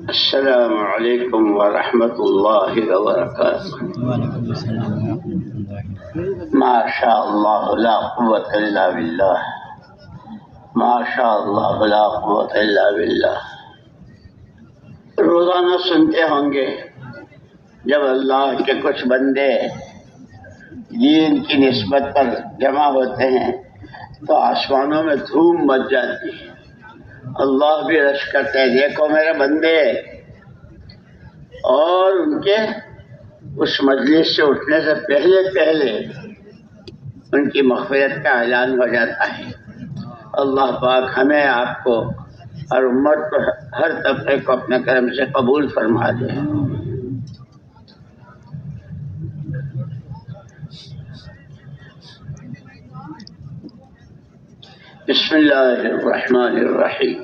السلام علیکم ورحمۃ اللہ وبرکاتہ۔ ما شاء اللہ لا قوت الا باللہ، ما شاء اللہ لا قوت الا باللہ۔ روزانہ سنتے ہوں گے جب اللہ کے کچھ بندے دین کی نسبت پر جمع ہوتے ہیں تو آسمانوں میں دھوم مچ جاتی ہے، اللہ بھی رش کرتے ہیں دیکھو میرے بندے، اور ان کے اس مجلس سے اٹھنے سے پہلے ان کی مغفرت کا اعلان ہو جاتا ہے۔ اللہ پاک ہمیں آپ کو اور امت کو ہر طبقے کو اپنے کرم سے قبول فرما دے۔ بسم اللہ الرحمن الرحیم۔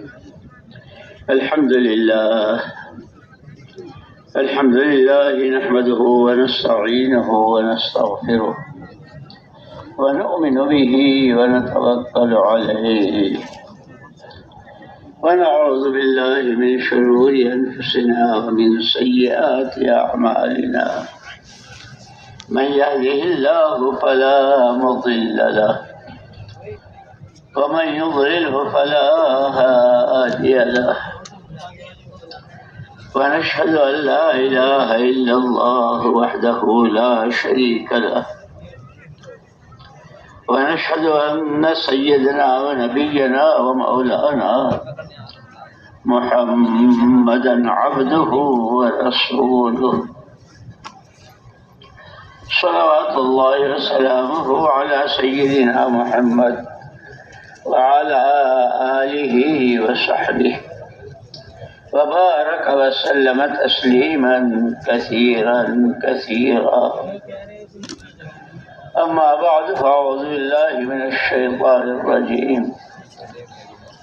الحمد للہ نحمده ونستعینه ونستغفره ونؤمن به ونتوکل علیہ ونعوذ باللہ من شرور انفسنا ومن سیئات اعمالنا، من يهده الله فلا مضل له ومن يضلله فلا هادي له، ونشهد أن لا إله إلا الله وحده لا شريك له، ونشهد أن سيدنا ونبينا ومولانا محمدا عبده ورسوله، صلوات الله وسلامه على سيدنا محمد وعلى آله وصحبه وبارك وسلم تسليما كثيرا كثيرا، أما بعد فأعوذ بالله من الشيطان الرجيم،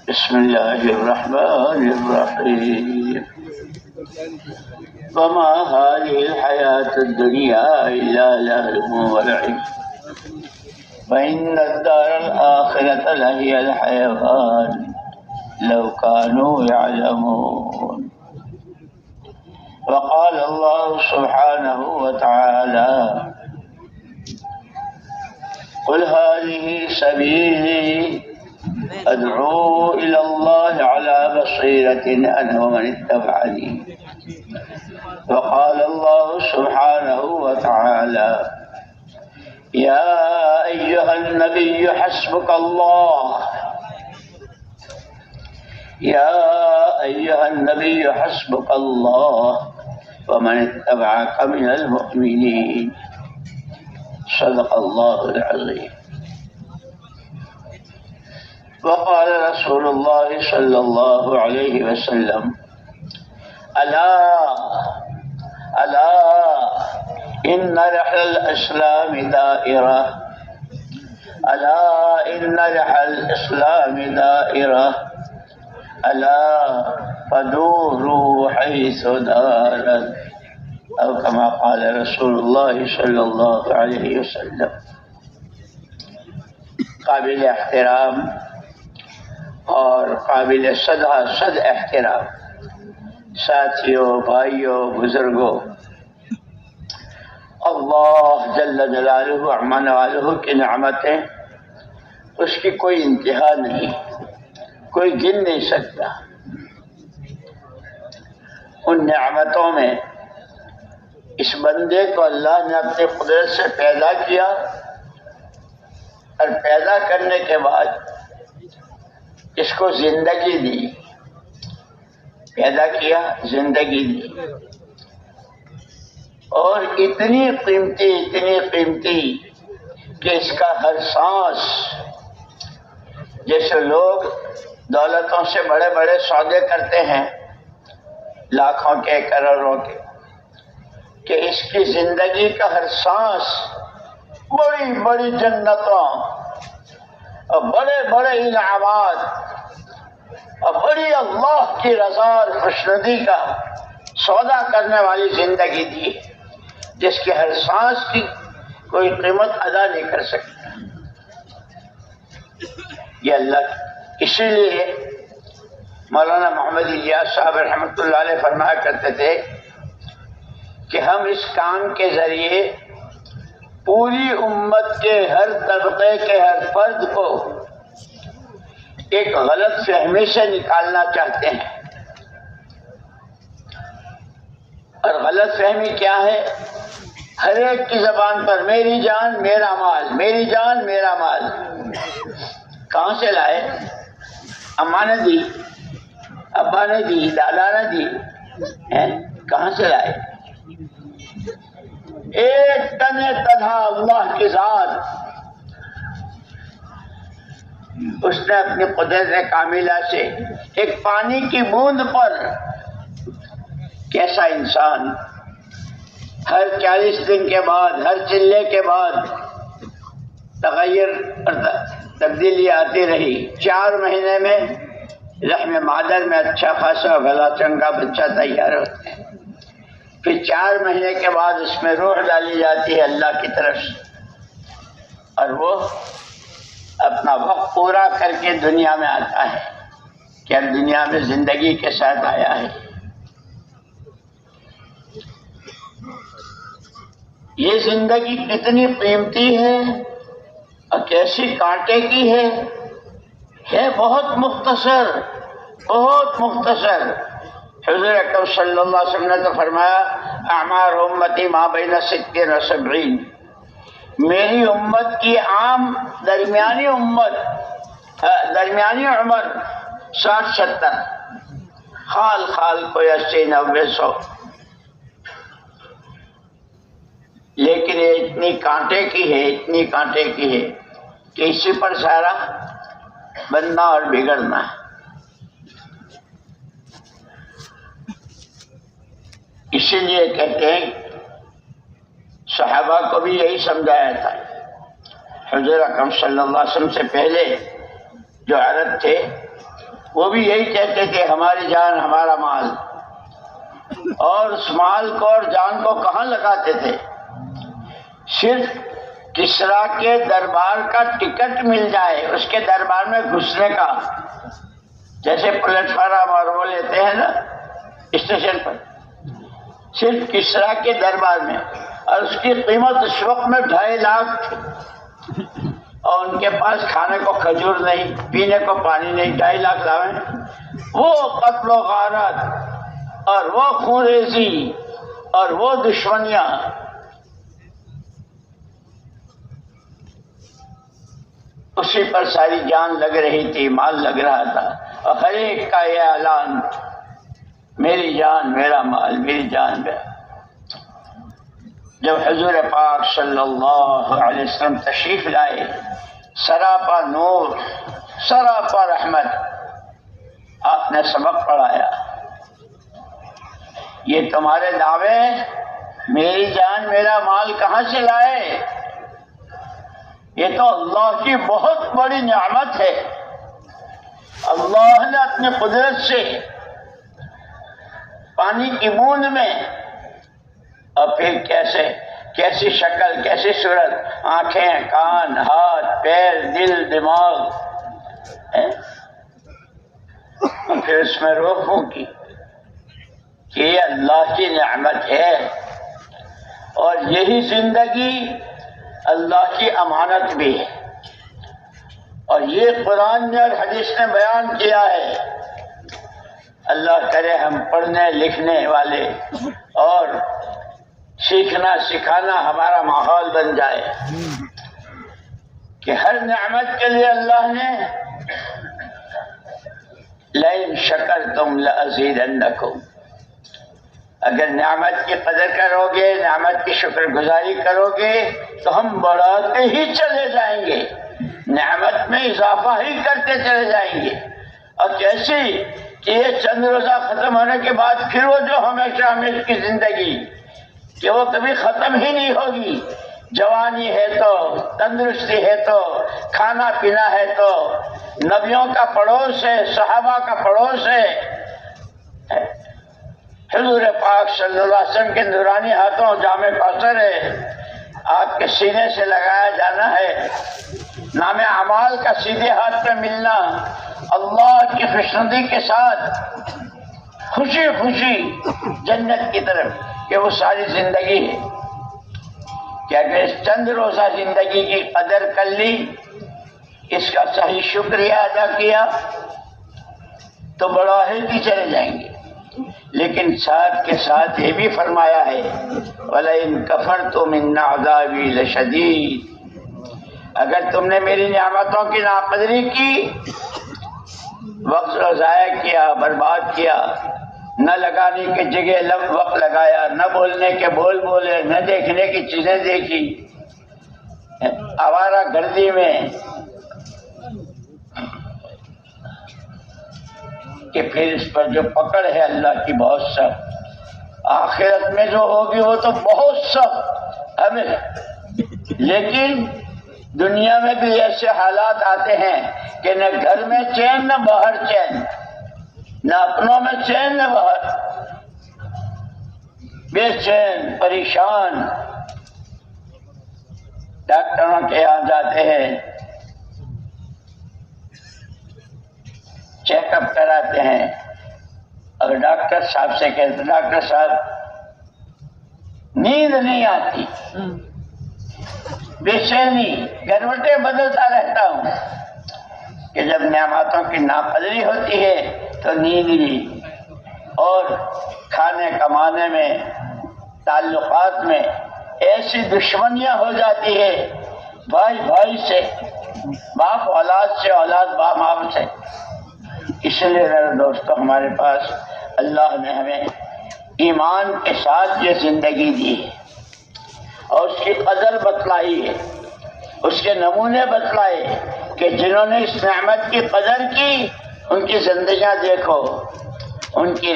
بسم الله الرحمن الرحيم، وما هذه الحياة الدنيا إلا لهو ولعب وإن الدار الآخرة لهي الحيوان لو كانوا يعلمون۔ وقال الله سبحانه وتعالى قل هذه سبيلي أدعو إلى الله على بصيرة أنا ومن اتبعني۔ وقال الله سبحانه وتعالى يا أيها النبي حسبك الله، يا أيها النبي حسبك الله ومن اتبعك من المؤمنين، صدق الله العظيم۔ وقال رسول الله صلى الله عليه وسلم ألا إن رحل الإسلام دائرة، ألا إن رحل الإسلام دائرة، ألا فدوروا حيث دارت، أو كما قال رسول الله صلى الله عليه وسلم۔ قابل احترام اور قابل صد احترام ساتھیوں، بھائیوں، بزرگوں، اللہ جل جلالہ عما نوالہ کی نعمتیں اس کی کوئی انتہا نہیں، کوئی گن نہیں سکتا۔ ان نعمتوں میں اس بندے کو اللہ نے اپنی قدرت سے پیدا کیا، اور پیدا کرنے کے بعد اس کو زندگی دی، پیدا کیا، زندگی دی، اور اتنی قیمتی کہ اس کا ہر سانس، جیسے لوگ دولتوں سے بڑے بڑے سودے کرتے ہیں، لاکھوں کے، کروڑوں کے، کہ اس کی زندگی کا ہر سانس بڑی بڑی جنتوں اور بڑے بڑے انعامات اور بڑی اللہ کی رضا اور خوشنودی کا سودا کرنے والی زندگی دی جس کے ہر سانس کی کوئی قیمت ادا نہیں کر سکتا. یہ اللہ. اسی لیے مولانا محمد الیاس صاحب رحمۃ اللہ علیہ فرمایا کرتے تھے کہ ہم اس کام کے ذریعے پوری امت کے ہر طبقے کے ہر فرد کو ایک غلط فہمی سے نکالنا چاہتے ہیں. اور غلط فہمی کیا ہے؟ ہر ایک کی زبان پر میری جان میرا مال، میری جان میرا مال. کہاں سے لائے؟ اماں نے دی، ابا نے دی، دادا نے دی، کہاں سے لائے؟ ایک تن تنہا اللہ کی ذات، اس نے اپنی قدرت کاملہ سے ایک پانی کی بوند پر کیسا انسان ہر 40 دن کے بعد، ہر چلے کے بعد تغیر اور تبدیلی آتی رہی. 4 مہینے میں رحم مادر میں اچھا خاصا بھلا چنگا بچہ تیار ہوتا ہے. پھر 4 مہینے کے بعد اس میں روح ڈالی جاتی ہے اللہ کی طرف سے، اور وہ اپنا وقت پورا کر کے دنیا میں آتا ہے کہ اب دنیا میں زندگی کے ساتھ آیا ہے. یہ زندگی کتنی قیمتی ہے اور کیسی کانٹے کی ہے بہت مختصر، بہت مختصر. حضور اکرم صلی اللہ علیہ وسلم نے تو فرمایا اعمار امتی ما بین 60 و 70. میری امت کی عام درمیانی عمر 60-70، خال خال کوئی 80-90-100. لیکن یہ اتنی کانٹے کی ہے، اتنی کانٹے کی ہے کہ اسی پر سارا بننا اور بگڑنا ہے. اسی لیے کہتے ہیں صحابہ کو بھی یہی سمجھایا تھا. حضور اکرم صلی اللہ علیہ وسلم سے پہلے جو عرب تھے وہ بھی یہی کہتے تھے ہماری جان ہمارا مال. اور اس مال کو اور جان کو کہاں لگاتے تھے؟ صرف کسریٰ کے دربار کا ٹکٹ مل جائے، اس کے دربار میں گھسنے کا. جیسے پلیٹ فارم اور وہ لیتے ہیں نا اسٹیشن پر، صرف کسریٰ کے دربار میں. اور اس کی قیمت اس وقت میں 2.5 لاکھ تھی، اور ان کے پاس کھانے کو کھجور نہیں، پینے کو پانی نہیں. 2.5 لاکھ لاویں. وہ قتل و غارت اور وہ خونریزی اور وہ دشمنیاں، اسی پر ساری جان لگ رہی تھی، مال لگ رہا تھا. اور ہر ایک کا یہ اعلان میری جان میرا مال، میری جان میرا. جب حضور پاک صلی اللہ علیہ وسلم تشریف لائے، سراپا نور، سراپا رحمت، آپ نے سبق پڑھایا. یہ تمہارے دعوے میری جان میرا مال کہاں سے لائے؟ یہ تو اللہ کی بہت بڑی نعمت ہے. اللہ نے اپنی قدرت سے پانی کی بوند میں، اور پھر کیسی شکل، کیسی صورت، آنکھیں، کان، ہاتھ، پیر، دل، دماغ، اور پھر اس میں روح پھونکی کہ یہ اللہ کی نعمت ہے. اور یہی زندگی اللہ کی امانت بھی ہے. اور یہ قرآن نے اور حدیث نے بیان کیا ہے. اللہ کرے ہم پڑھنے لکھنے والے اور سیکھنا سکھانا ہمارا ماحول بن جائے کہ ہر نعمت کے لیے اللہ نے لئن شکرتم لأزیدنکم، اگر نعمت کی قدر کرو گے، نعمت کی شکر گزاری کرو گے تو ہم بڑھاتے ہی چلے جائیں گے، نعمت میں اضافہ ہی کرتے چلے جائیں گے. اور کیسی کہ یہ چند روزہ ختم ہونے کے بعد پھر وہ جو ہمیشہ ہمیشہ کی زندگی کہ وہ کبھی ختم ہی نہیں ہوگی، جوانی ہے تو تندرستی ہے تو کھانا پینا ہے تو نبیوں کا پڑوس ہے، صحابہ کا پڑوس ہے، حضور پاک صلی اللہ علیہ وسلم کے نورانی ہاتھوں جام کوثر ہے، آپ کے سینے سے لگایا جانا ہے، نام اعمال کا سیدھے ہاتھ پہ ملنا، اللہ کی خوشنودی کے ساتھ خوشی خوشی جنت کی طرف، کہ وہ ساری زندگی ہے کہ اگر اس چند روزہ زندگی کی قدر کر لی، اس کا صحیح شکریہ ادا کیا تو بڑھاپے بھی چلے جائیں گے۔ لیکن ساتھ کے ساتھ یہ بھی فرمایا ہے وَلَئِن كَفَرْتُمْ إِنَّ عَذَابِي لَشَدِيدٌ، اگر تم نے میری نعمتوں کی ناقدری کی، وقت ضائع کیا، برباد کیا، نہ لگانے کی جگہ وقت لگایا، نہ بولنے کے بول بولے، نہ دیکھنے کی چیزیں دیکھی، آوارہ گردی میں، کہ پھر اس پر جو پکڑ ہے اللہ کی بہت سخت، آخرت میں جو ہوگی وہ تو بہت سخت ہمیں۔ لیکن دنیا میں بھی ایسے حالات آتے ہیں کہ نہ گھر میں چین نہ باہر چین، نہ اپنوں میں چین نہ باہر، بے چین پریشان، ڈاکٹروں کے یہاں جاتے ہیں، چیک اپ کراتے ہیں، اور ڈاکٹر صاحب سے کہتے ہیں ڈاکٹر صاحب نیند نہیں آتی، بے چینی، گروٹے بدلتا رہتا ہوں، کہ جب نعمتوں کی ناقدری ہوتی ہے تو نیند بھی، اور کھانے کمانے میں، تعلقات میں ایسی دشمنیاں ہو جاتی ہے، بھائی بھائی سے، باپ اولاد سے، اولاد باپ ماں سے۔ اس لیے میرے دوستو، ہمارے پاس اللہ نے ہمیں ایمان کے ساتھ یہ زندگی دی ہے، اور اس کی قدر بتلائی ہے، اس کے نمونے بتلائے کہ جنہوں نے اس نعمت کی قدر کی ان کی زندگیاں دیکھو، ان کی،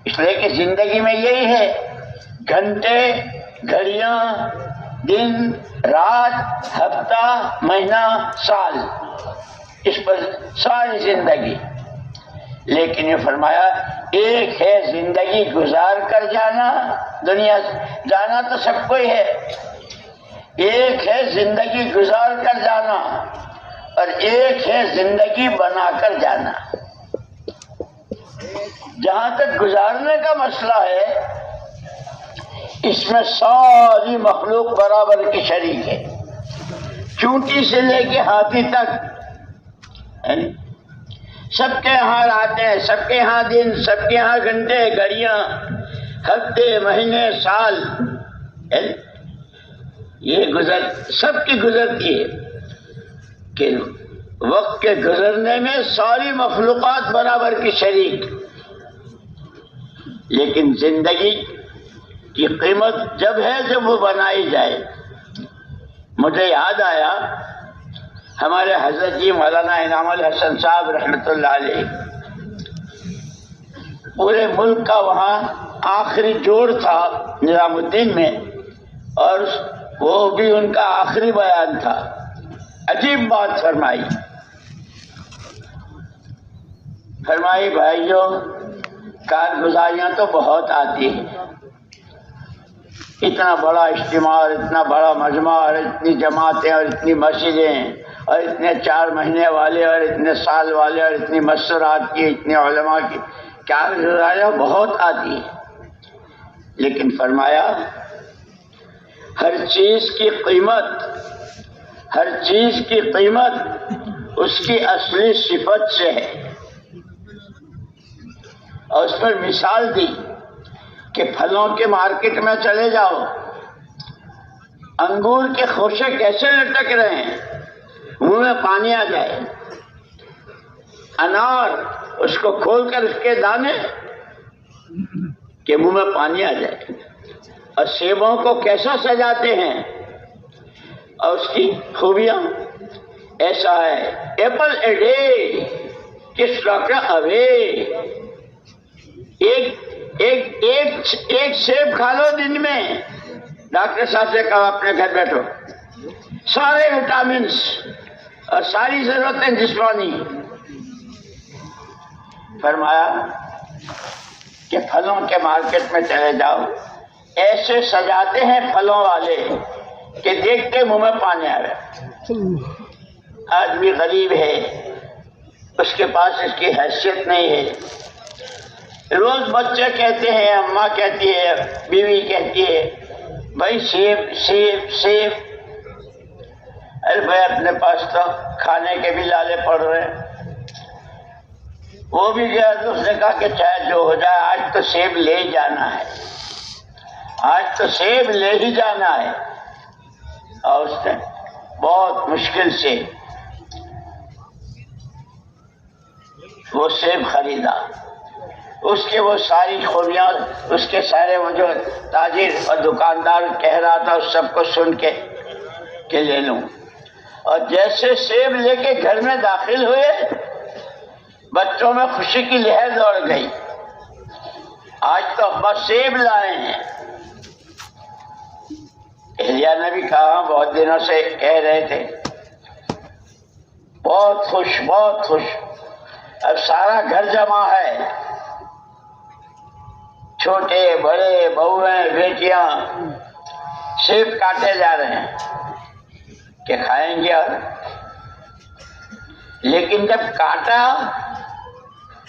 اس لیے کہ زندگی میں یہی ہے، گھنٹے، گھڑیاں، دن، رات، ہفتہ، مہینہ، سال، اس پر ساری زندگی۔ لیکن یہ فرمایا ایک ہے زندگی گزار کر جانا، دنیا جانا تو سب کو ہی ہے، ایک ہے زندگی گزار کر جانا، اور ایک ہے زندگی بنا کر جانا۔ جہاں تک گزارنے کا مسئلہ ہے، اس میں ساری مخلوق برابر کی شریک ہے، چونٹی سے لے کے ہاتھی تک، سب کے یہاں راتیں ہیں، سب کے یہاں دن، سب کے یہاں گھنٹے، گھڑیاں، ہفتے، مہینے، سال، یہ سب کی گزرتی ہے، کہ وقت کے گزرنے میں ساری مخلوقات برابر کی شریک۔ لیکن زندگی کی قیمت جب ہے جب وہ بنائی جائے۔ مجھے یاد آیا ہمارے حضرت جی مولانا انعام الحسن صاحب رحمۃ اللہ علیہ، پورے ملک کا وہاں آخری جوڑ تھا نظام الدین میں، اور وہ بھی ان کا آخری بیان تھا۔ عجیب بات فرمائی بھائیوں، کارگزاریاں تو بہت آتی ہیں، اتنا بڑا اجتماع اور اتنا بڑا مجمع اور اتنی جماعتیں اور اتنی مسجدیں اور اتنے 4 مہینے والے اور اتنے سال والے اور اتنی مسرات کی، اتنے علماء کی کارگزاریاں بہت آتی ہیں، لیکن فرمایا ہر چیز کی قیمت اس کی اصلی صفت سے ہے، اور اس پر مثال دی کہ پھلوں کے مارکیٹ میں چلے جاؤ، انگور کے خوشے کیسے لٹک رہے ہیں، منہ میں پانی آ جائے، انار اس کو کھول کر اس کے دانے کہ منہ میں پانی آ جائے، اور سیبوں کو کیسا سجاتے ہیں، اور اس کی خوبیاں ایسا ہے، ایپل اے ڈے کس ڈاکٹر اوے، ایک سیب کھا لو دن میں ڈاکٹر صاحب سے کہا اپنے گھر بیٹھو، سارے وٹامنس اور ساری ضرورتیں جسمانی، فرمایا کہ پھلوں کے مارکیٹ میں چلے جاؤ، ایسے سجاتے ہیں پھلوں والے کہ دیکھتے منہ میں پانی آ رہا۔ آدمی غریب ہے، اس کے پاس اس کی حیثیت نہیں ہے، روز بچے کہتے ہیں، اماں کہتی ہے، بیوی کہتی ہے بھائی سیب سیب سیب، ارے بھائی اپنے پاس تو کھانے کے بھی لالے پڑ رہے ہیں۔ وہ بھی گیا تو اس نے کہا کہ چاہے جو ہو جائے آج تو سیب لے ہی جانا ہے، آج تو سیب لے ہی جانا ہے۔ اور اس نے بہت مشکل سے وہ سیب خریدا، اس کے وہ ساری خوبیاں، اس کے سارے وہ جو تاجر اور دکاندار کہہ رہا تھا اس سب کو سن کے کہ لے لوں۔ اور جیسے سیب لے کے گھر میں داخل ہوئے، بچوں میں خوشی کی لہر دوڑ گئی، آج تو ابا سیب لائے ہیں۔ اہلیہ نے بھی کہا بہت دنوں سے کہہ رہے تھے، بہت خوش بہت خوش، اب سارا گھر جمع ہے، چھوٹے بڑے بہویں بیٹیاں سیب کاٹے جا رہے ہیں کہ کھائیں گے۔ اور لیکن جب کاٹا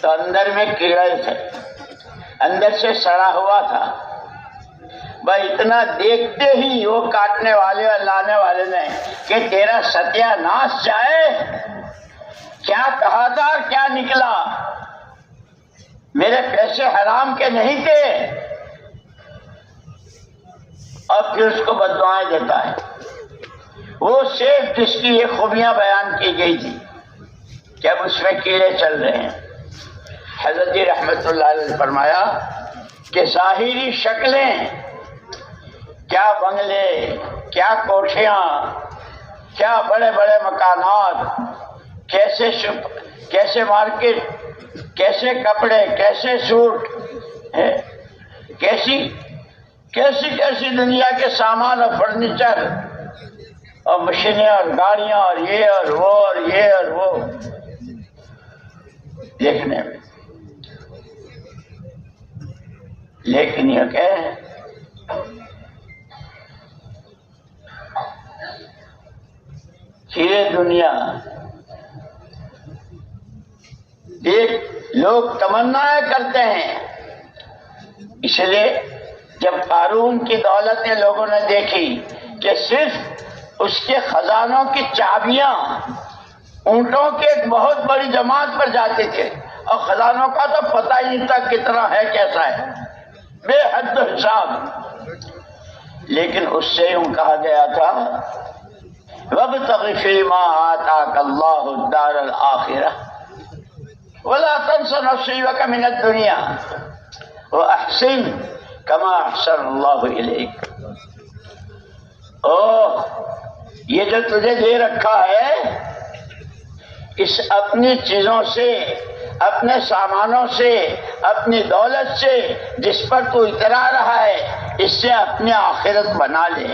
تو اندر میں کیڑے تھے، اندر سے سڑا ہوا تھا۔ بھائی اتنا دیکھتے ہی وہ کاٹنے والے اور لانے والے نے کہ تیرا ستیہ ناش جائے، کیا کہا تھا کیا نکلا، میرے پیسے حرام کے نہیں تھے، اور پھر اس کو بددعائیں دیتا ہے۔ وہ سیب جس کی یہ خوبیاں بیان کی گئی تھی کہ اب اس میں کیڑے چل رہے ہیں۔ حضرت جی رحمت اللہ علیہ نے فرمایا کہ ظاہری شکلیں، کیا بنگلے، کیا کوٹھیاں، کیا بڑے بڑے مکانات، کیسے مارکیٹ، کیسے کپڑے، کیسے سوٹ، کیسی دنیا کے سامان اور فرنیچر اور مشینیں اور گاڑیاں اور یہ اور وہ اور یہ اور وہ دیکھنے میں، لیکن یہ کہ یہ دنیا لوگ تمنائیں کرتے ہیں۔ اس لیے جب قارون کی دولتیں لوگوں نے دیکھی کہ صرف اس کے خزانوں کی چابیاں اونٹوں کے ایک بہت بڑی جماعت پر جاتے تھے، اور خزانوں کا تو پتہ ہی نہیں تھا کتنا ہے کیسا ہے، بے حد حساب۔ لیکن اس سے یوں کہا گیا تھا وَابْتَغِ فِيمَا آتَاكَ اللَّهُ الدَّارَ الْآخِرَةَ وَلَا تَنْسَ نَصِيبَكَ مِنَ الدُّنْيَا وَأَحْسِنْ كَمَا أَحْسَنَ اللَّهُ إِلَيْكَ۔ یہ جو تجھے دے رکھا ہے، اس اپنی چیزوں سے، اپنے سامانوں سے، اپنی دولت سے جس پر تو اترا رہا ہے، اس سے اپنی آخرت بنا لے،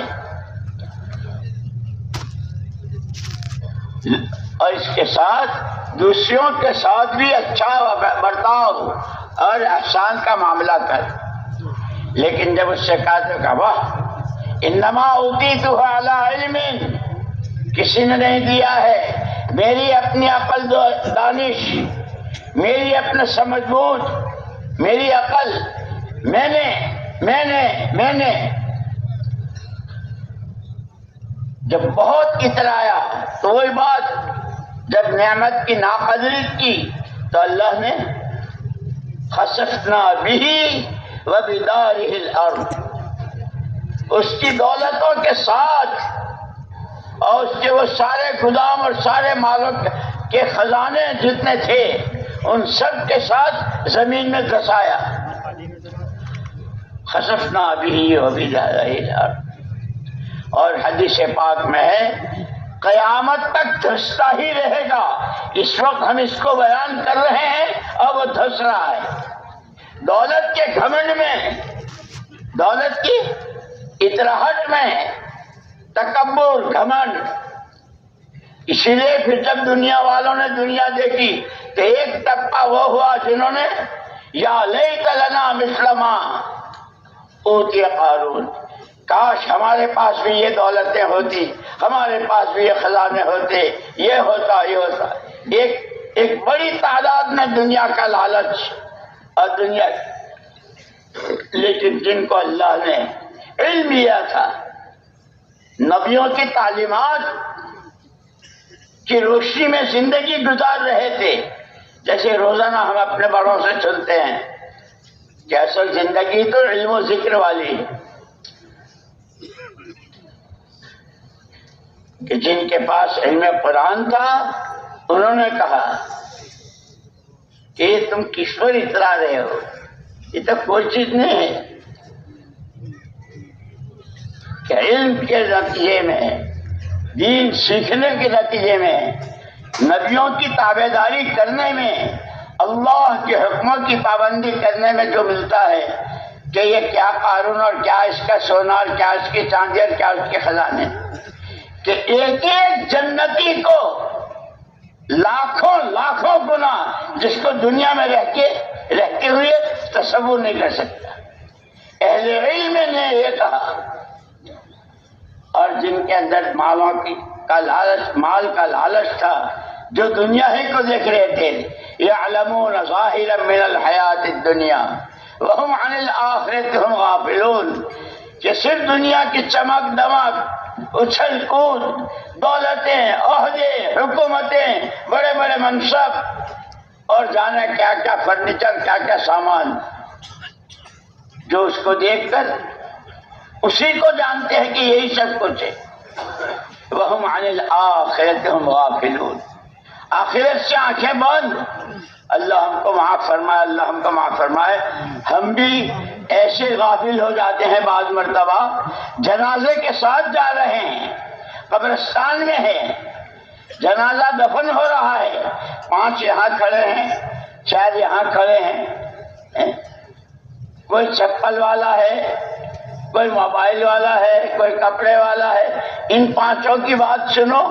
اور اس کے ساتھ دوسروں کے ساتھ بھی اچھا برتاؤ اور احسان کا معاملہ کر۔ لیکن جب اس سے کہا تو کہا واہ انما اوتیتہ علی علم، کسی نے نہیں دیا ہے، میری اپنی عقل دانش، میری اپنا سمجھ بوجھ، میری عقل، میں نے جب بہت اترایا تو وہی بات جب نعمت کی ناقدری کی تو اللہ نے خسفنا بہ وبدارہ الارض، اس کی دولتوں کے ساتھ اور اس کے وہ سارے گودام اور سارے مالوں کے خزانے جتنے تھے ان سب کے ساتھ زمین میں دھسایا۔ خسفنا بہ وبدارہ الارض، اور حدیث پاک میں ہے قیامت تک دھستا ہی رہے گا۔ اس وقت ہم اس کو بیان کر رہے ہیں اور وہ دھس رہا ہے۔ دولت کے گھمنڈ میں، دولت کی اطراحٹ میں، تکبر، گھمنڈ. اسی لیے پھر جب دنیا والوں نے دنیا دیکھی تو ایک طبقہ وہ ہوا جنہوں نے یا لیت لنا مثل ما اوتی قارون، کاش ہمارے پاس بھی یہ دولتیں ہوتی، ہمارے پاس بھی یہ خزانے ہوتے، یہ ہوتا، یہ ہوتا. ایک بڑی تعداد میں دنیا کا لالچ اور دنیا، لیکن جن کو اللہ نے علم دیا تھا، نبیوں کی تعلیمات کی روشنی میں زندگی گزار رہے تھے. جیسے روزانہ ہم اپنے بڑوں سے سنتے ہیں کہ اصل زندگی تو علم و ذکر والی ہے، کہ جن کے پاس علم قرآن تھا انہوں نے کہا کہ یہ تم کس پر اترا رہے ہو، یہ تو کوئی چیز نہیں ہے. کہ علم کے نتیجے میں، دین سیکھنے کے نتیجے میں، نبیوں کی تابع داری کرنے میں، اللہ کے حکموں کی پابندی کرنے میں جو ملتا ہے کہ یہ کیا قارون اور کیا اس کا سونا اور کیا اس کی چاندی اور کیا اس کے خزانے، کہ ایک ایک جنتی کو لاکھوں لاکھوں گنا جس کو دنیا میں رہتے ہوئے تصور نہیں کر سکتا. اہل علم نے یہ کہا. اور جن کے اندر مال کا لالچ تھا، جو دنیا ہی کو دیکھ رہے تھے، یعلمون ظاہرا من الحیات الدنیا وہم عن الآخرۃ ہم غافلون، کہ صرف دنیا کی چمک دمک، اچھل کود، دولتیں، عہدے، حکومتیں، بڑے بڑے منصب اور جانے کیا کیا فرنیچر، کیا کیا سامان، جو اس کو دیکھ کر اسی کو جانتے ہیں کہ یہی سب کچھ ہے. وہم عن الآخرۃ ہم غافلون، آخرت سے آنکھیں بند. اللہ ہم کو معاف فرمائے، اللہ ہم کو معاف فرمائے. ہم بھی ایسے غافل ہو جاتے ہیں بعض مرتبہ، جنازے کے ساتھ جا رہے ہیں، قبرستان میں ہے، جنازہ دفن ہو رہا ہے، 5 یہاں کھڑے ہیں، 4 یہاں کھڑے ہیں، کوئی چپل والا ہے، کوئی موبائل والا ہے، کوئی کپڑے والا ہے. ان 5 کی بات سنو،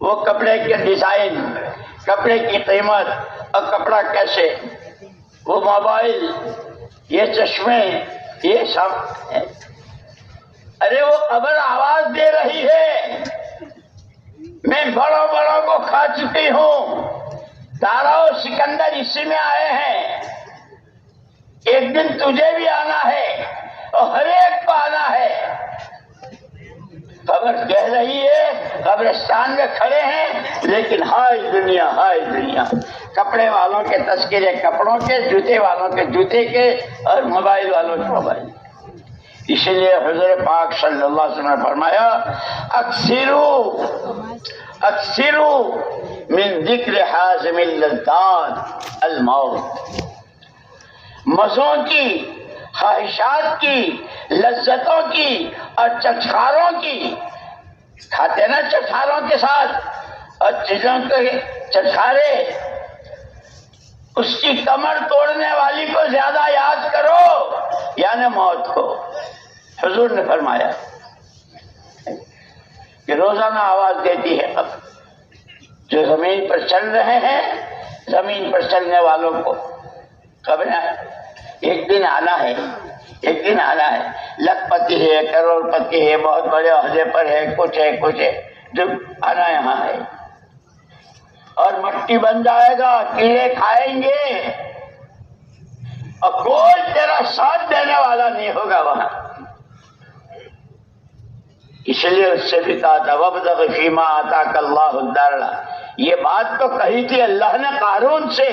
وہ کپڑے کے ڈیزائن، کپڑے کی قیمت اور کپڑا کیسے، وہ موبائل، یہ چشمے، یہ سب ہے. ارے وہ قبر آواز دے رہی ہے، میں بڑوں بڑوں کو کھا چکی ہوں، دارا و سکندر اسی میں آئے ہیں، ایک دن تجھے بھی آنا ہے اور ہر ایک کو آنا ہے. خبر کہہ رہی ہے، قبرستان میں کھڑے ہیں، لیکن ہائے دنیا، ہائے دنیا. کپڑے والوں کے تذکرے کپڑوں کے، جوتے والوں کے جوتے کے، اور موبائل والوں کے موبائل. اسی لیے حضور پاک صلی اللہ علیہ وسلم نے فرمایا اکثروا من ذکر حازم اللذات الموت. مزوں کی، خواہشات کی، لذتوں کی اور چٹخاروں کی، کھاتے نا چٹخاروں کے ساتھ، اور چیزوں کے چٹخارے، اس کی کمر توڑنے والی کو زیادہ یاد کرو، یعنی موت کو. حضور نے فرمایا کہ روزانہ آواز دیتی ہے قبر. جو زمین پر چل رہے ہیں، زمین پر چلنے والوں کو قبر ایک دن آنا ہے، ایک دن آنا ہے. لکھ پتی ہے، کروڑ پتی ہے، بہت بڑے عہدے پر ہے، کچھ ہے، کچھ ہے، جو آنا یہاں ہے. اور مٹی بن جائے گا، کیڑے کھائیں گے، اور کوئی تیرا ساتھ دینے والا نہیں ہوگا وہاں. اس لیے اس سے بھی کہا تھا وابتغ فیما آتاک اللہ الدار الآخرہ. یہ بات تو کہی تھی اللہ نے قارون سے،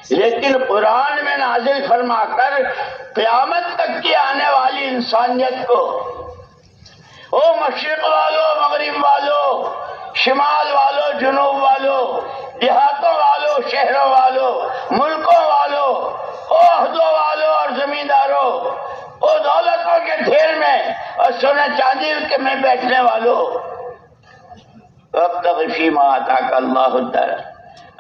لیکن قرآن میں نازل فرما کر قیامت تک کی آنے والی انسانیت کو، او مشرق والو، مغرب والو، شمال والو، جنوب والو، دیہاتوں والو، شہروں والو، ملکوں والو، عہدوں والو اور زمینداروں، او دولتوں کے ڈھیر میں اور سونے چاندی کے میں بیٹھنے والوں، وابتغ فیما آتاک اللہ الدار.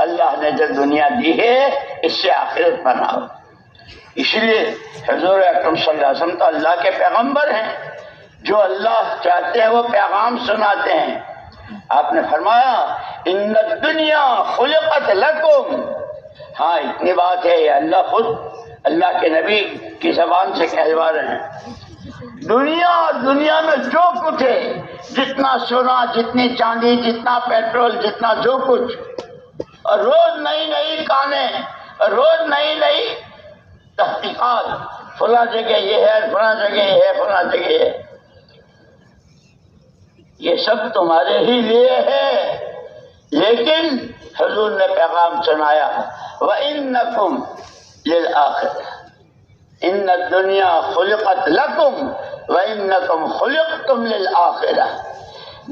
اللہ نے جو دنیا دی ہے اس سے آخرت بناؤ. اس لیے حضور اکرم صلی اللہ علیہ وسلم تو اللہ کے پیغمبر ہیں، جو اللہ چاہتے ہیں وہ پیغام سناتے ہیں۔ آپ نے فرمایا ان الدنیا خلقت لکم، ہاں اتنی بات ہے، اللہ خود اللہ کے نبی کی زبان سے کہلوا رہے ہیں، دنیا میں جو کچھ ہے، جتنا سونا، جتنی چاندی، جتنا پیٹرول، جتنا جو کچھ، اور روز نئی نئی کانیں، روز نئی نئی تحقیقات، فلاں جگہ یہ ہے، فلاں جگہ یہ ہے، فلاں جگہ یہ ہے، یہ سب تمہارے ہی لیے ہے، لیکن حضور نے پیغام سنایا وَإِنَّكُمْ لِلْآخِرَةِ، ان الدنیا خلقت لکم وَإِنَّكُمْ خلقتم لِلْآخِرَةِ،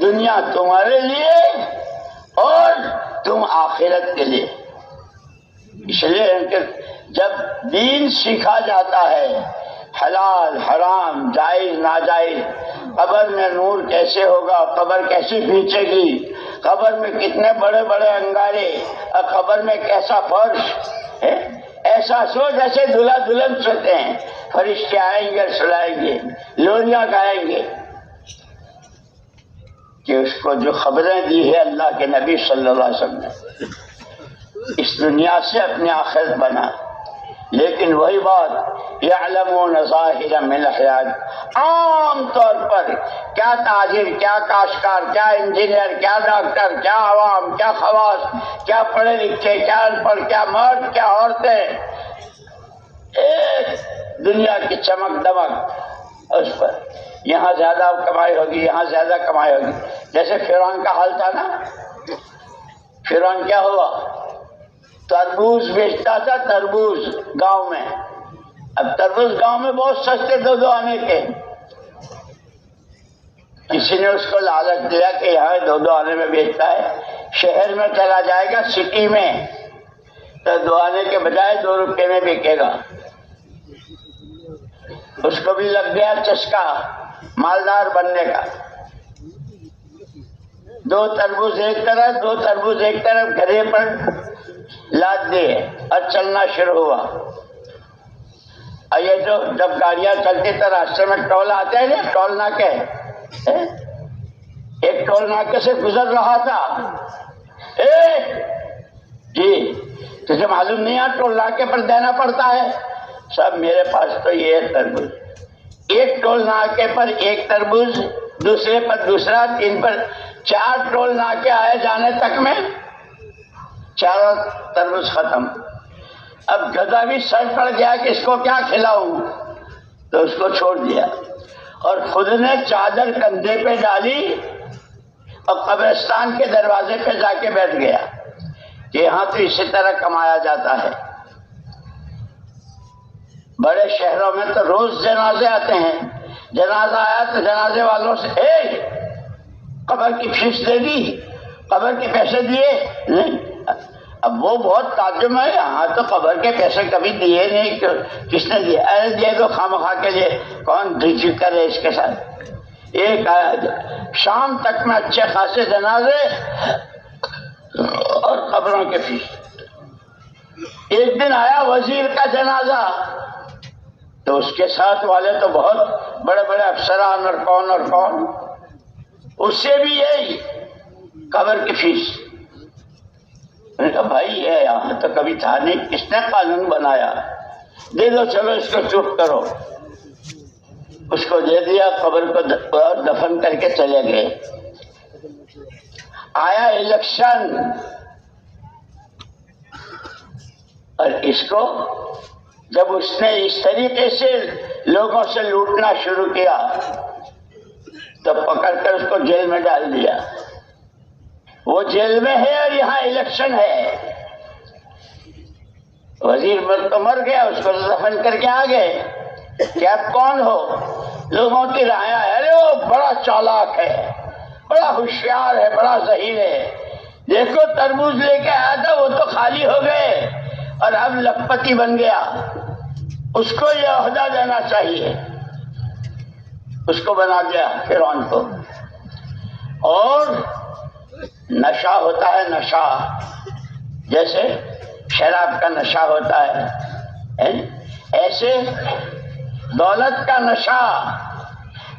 دنیا تمہارے لیے اور تم آخرت کے لیے۔ اس لیے جب دین سیکھا جاتا ہے، حلال حرام، جائز ناجائز، قبر میں نور کیسے ہوگا، قبر کیسی کھینچے گی، قبر میں کتنے بڑے بڑے انگارے، اور قبر میں کیسا فرش ہے، ایسا سو جیسے دلہا دلہن سوتے ہیں، فرشتے آئیں گے، سلائیں گے، لوریاں گائیں گے، کہ اس کو جو خبریں دی ہے اللہ کے نبی صلی اللہ علیہ وسلم نے، اس دنیا سے اپنی آخرت بنا۔ لیکن وہی بات یعلمون ظاہرا من الحیات، عام طور پر کیا تاجر، کیا کاشتکار، کیا انجینئر، کیا ڈاکٹر، کیا عوام، کیا خواص، کیا پڑھے لکھے، کیا ان پڑھ، کیا مرد، کیا عورتیں، ایک دنیا کی چمک دمک اس پر، یہاں زیادہ کمائی ہوگی، یہاں زیادہ کمائی ہوگی، جیسے فرعون کا حال تھا نا، فرعون کیا ہوا، تربوز بیچتا تھا، تربوز گاؤں میں، اب تربوز گاؤں میں بہت سستے 2 آنے کے، کسی نے اس کو لالچ دیا کہ یہاں 2 آنے میں بیچتا ہے، شہر میں چلا جائے گا سٹی میں تو 2 آنے کے بجائے 2 روپے میں بکے گا، اس کو بھی لگ گیا چسکا مالدار بننے کا، 2 تربوز ایک طرف، 2 تربوز ایک طرف گھرے پر لاد دیے اور چلنا شروع ہوا۔ اور یہ جو جب گاڑیاں چلتی تو راستے میں ٹول آتے ہیں نا، ٹول ناکے، ایک ٹول ناکے سے گزر رہا تھا، جی تجھے معلوم نہیں ہے ٹول ناکے پر دینا پڑتا ہے، سب میرے پاس تو یہ تربوز، ایک ٹول ناکے پر ایک تربوز، دوسرے پر دوسرا، 3 پر 4 ٹول ناکے آئے جانے تک میں 4 تربوز ختم۔ اب گدھا بھی سر پڑ گیا کہ اس کو کیا کھلاؤں، تو اس کو چھوڑ دیا اور خود نے چادر کندھے پہ ڈالی اور قبرستان کے دروازے پہ جا کے بیٹھ گیا کہ یہاں تو اسی طرح کمایا جاتا ہے۔ بڑے شہروں میں تو روز جنازے آتے ہیں، جنازہ آیا تو جنازے والوں سے قبر کی فیس دے دی، قبر کے پیسے دیے نہیں، اب وہ بہت تعجب ہے، یہاں تو قبر کے پیسے کبھی دیے نہیں، کس نے دیے، ارے دیے تو خواہ کے لیے، کون ڈیل کرے اس کے ساتھ۔ ایک آیا شام تک میں اچھے خاصے جنازے اور قبروں کے فیس۔ ایک دن آیا وزیر کا جنازہ تو اس کے ساتھ والے تو بہت بڑے بڑے افسران اور کون، اس سے بھی یہی قبر کی فیس۔ میں نے کہا بھائی یہ یہاں تو کبھی تھا نہیں، کس نے قانون بنایا، دے دو، چلو اس کو چپ کرو، اس کو دے دیا، قبر کو دفن کر کے چلے گئے۔ آیا الیکشن اور اس کو جب اس نے اس طریقے سے لوگوں سے لوٹنا شروع کیا تو پکڑ کر اس کو جیل میں ڈال دیا۔ وہ جیل میں ہے اور یہاں الیکشن ہے، وزیر تو مر گیا، اس کو دفن کر کے آ گئے کہ آپ کون ہو، لوگوں کی رائے ہے، ارے وہ بڑا چالاک ہے، بڑا ہوشیار ہے، بڑا ذہین ہے، دیکھو تربوز لے کے آیا تھا وہ تو خالی ہو گئے اور اب لکھپتی بن گیا، اس کو یہ عہدہ دینا چاہیے، اس کو بنا دیا فرعون کو۔ اور نشہ ہوتا ہے، نشہ جیسے شراب کا نشہ ہوتا ہے، ایسے دولت کا نشہ،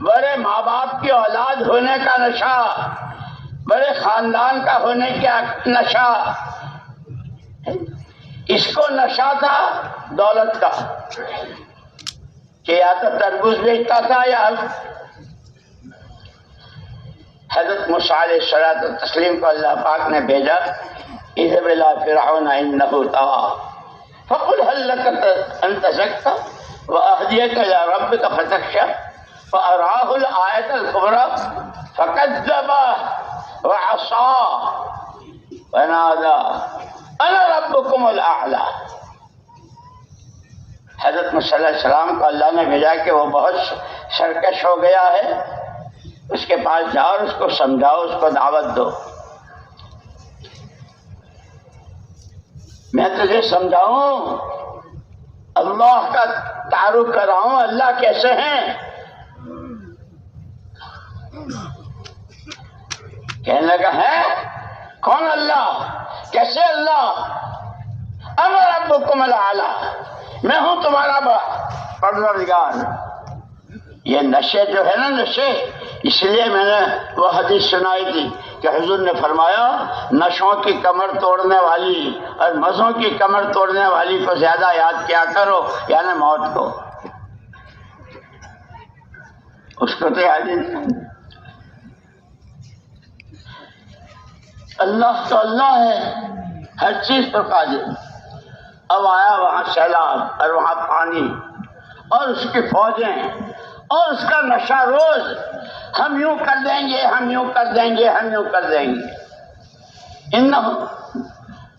بڑے ماں باپ کی اولاد ہونے کا نشہ، بڑے خاندان کا ہونے کا نشہ، اس کو نشہ تھا دولت کا کہ یا تو تربوز بیچتا تھا یا حضرت موسیٰ علیہ الصلوۃ والتسلیم کو اللہ پاک نے بھیجا، اذهب إلى فرعون إنه طغى فقل هل لك أن تزكى وأهديك إلى ربك فتخشى فأراه الآية الكبرى فكذب وعصى ونادى أنا ربكم الأعلى۔ حضرت موسیٰ علیہ السلام کو اللہ نے بھیجا کہ وہ بہت سرکش ہو گیا ہے، اس کے پاس جاؤ اور اس کو سمجھاؤ، اس کو دعوت دو۔ میں تجھے سمجھاؤں، اللہ کا تعارف کراؤں، اللہ کیسے ہیں۔ کہنے لگا ہے کون اللہ، کیسے اللہ؟ انا ربکم الاعلی، میں ہوں تمہارا پروردگار۔ یہ نشے جو ہے نا نشے، اس لیے میں نے وہ حدیث سنائی تھی کہ حضور نے فرمایا نشوں کی کمر توڑنے والی اور مزوں کی کمر توڑنے والی کو زیادہ یاد کیا کرو، یعنی موت کو۔ اس کو تو یاد ہی نہیں۔ اللہ تو اللہ ہے، ہر چیز پر قادر۔ اب آیا وہاں سیلاب اور وہاں پانی اور اس کی فوجیں اور اس کا نشہ روز، ہم یوں کر دیں گے، ہم یوں کر دیں گے، ہم یوں کر دیں گے۔ انہم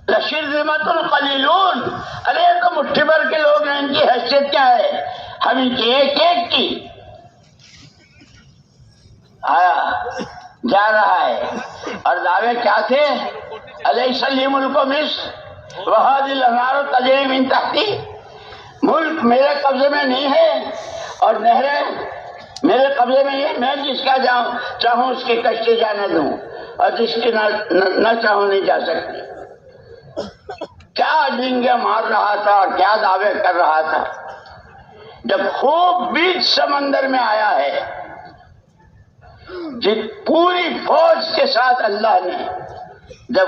لشرذمۃ قلیلون، ارے تو مٹھی بھر کے لوگ ہیں، ان کی حیثیت کیا ہے، ہم ان کی ایک ایک کی۔ آیا جا رہا ہے اور دعوے کیا تھے، الیس لی ملک مصر وہذہ الانہار تجری من تحتی، ملک میرے قبضے میں نہیں ہے اور نہریں میرے قبضے میں ہے، میں جس کا چاہوں اس کی کشتی جانے دوں اور جس کی نہ چاہوں نہیں جا سکتی۔ کیا ڈینگے مار رہا تھا اور کیا دعوے کر رہا تھا، جب خوب بیچ سمندر میں آیا ہے، پوری فوج کے ساتھ اللہ نے جب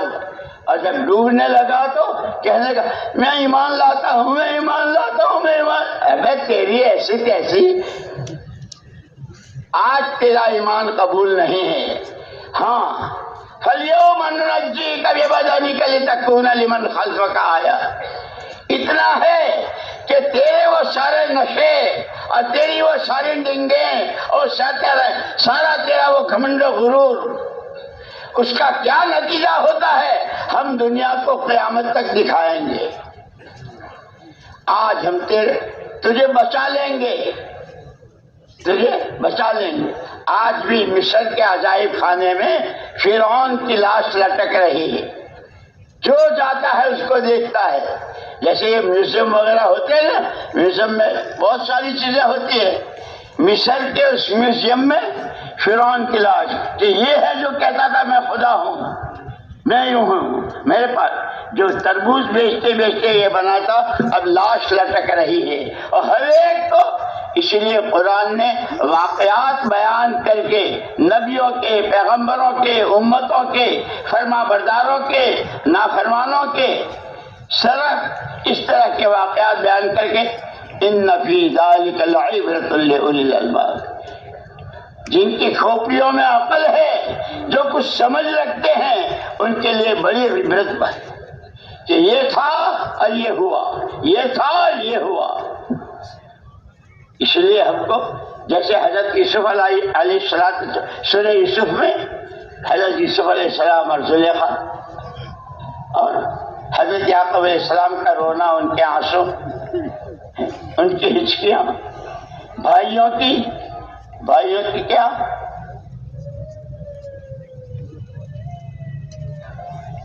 ڈوبنے لگا تو کہنے لگا میں ایمان لاتا ہوں، میں ایمان لاتا ہوں، میں ایمان۔ ابے تیری ایسی تیسی، آج تیرا ایمان قبول نہیں ہے۔ ہاں فَالْيَوْمَ نُنَجِّيكَ بِبَدَنِكَ لِتَكُونَ لِمَنْ خَلْفَكَ آیَةً، اتنا ہے کہ تیرے وہ سارے نشے اور تیری وہ ساری ڈنگیں اور سارا تیرا وہ گھمنڈ و غرور، اس کا کیا نتیجہ ہوتا ہے ہم دنیا کو قیامت تک دکھائیں گے۔ آج ہم تجھے بچا لیں گے، تجھے بچا لیں گے۔ آج بھی مصر کے عجائب خانے میں فرعون کی لاش لٹک رہی ہے، جو جاتا ہے اس کو دیکھتا ہے۔ جیسے یہ میوزیم وغیرہ ہوتے ہیں نا، میوزیم میں بہت ساری چیزیں ہوتی ہیں، مصر کے اس میوزیم میں فرعون کی لاش، کہ یہ ہے جو کہتا تھا میں خدا ہوں، میں یوں ہوں، میرے پاس جو تربوز بیچتے بیچتے یہ بنا تھا، اب لاش لٹک رہی ہے۔ اور ہر ایک کو اس لیے قرآن نے واقعات بیان کر کے نبیوں کے، پیغمبروں کے، امتوں کے، فرما برداروں کے، نافرمانوں کے سرک اس طرح کے واقعات بیان کر کے ان فی ذلک لعبرۃ لأولی الالباب، جن کی کھوپڑیوں میں عقل ہے، جو کچھ سمجھ رکھتے ہیں، ان کے لیے بڑی عبرت ہے کہ یہ تھا اور یہ ہوا، یہ تھا اور یہ ہوا۔ اس لیے ہم کو جیسے حضرت یوسف علیہ السلام، سورہ یوسف میں حضرت یوسف علیہ السلام اور زلیخا اور حضرت یعقوب علیہ السلام کا رونا، ان کے آنسو، ان کی ہچکیاں، بھائیوں کی کیا،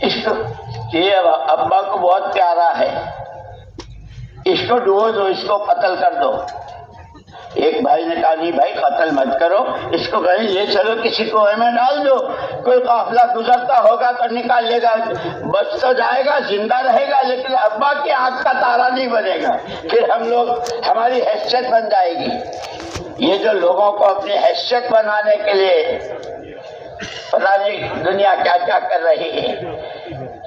اس کو یہ ابا کو بہت پیارا ہے، اس کو ڈبو دو، اس کو قتل کر دو، ایک بھائی نے کہا نہیں بھائی قتل مت کرو اس کو، کہیں لے چلو کسی کنویں میں ڈال دو، کوئی قافلہ گزرتا ہوگا تو نکال لے گا، بچ تو جائے گا، زندہ رہے گا، لیکن ابا کی آنکھ کا تارا نہیں بنے گا، پھر ہم لوگ ہماری حیثیت بن جائے گی۔ یہ جو لوگوں کو اپنی حیثیت بنانے کے لیے پتہ نہیں دنیا کیا کیا کر رہی ہے،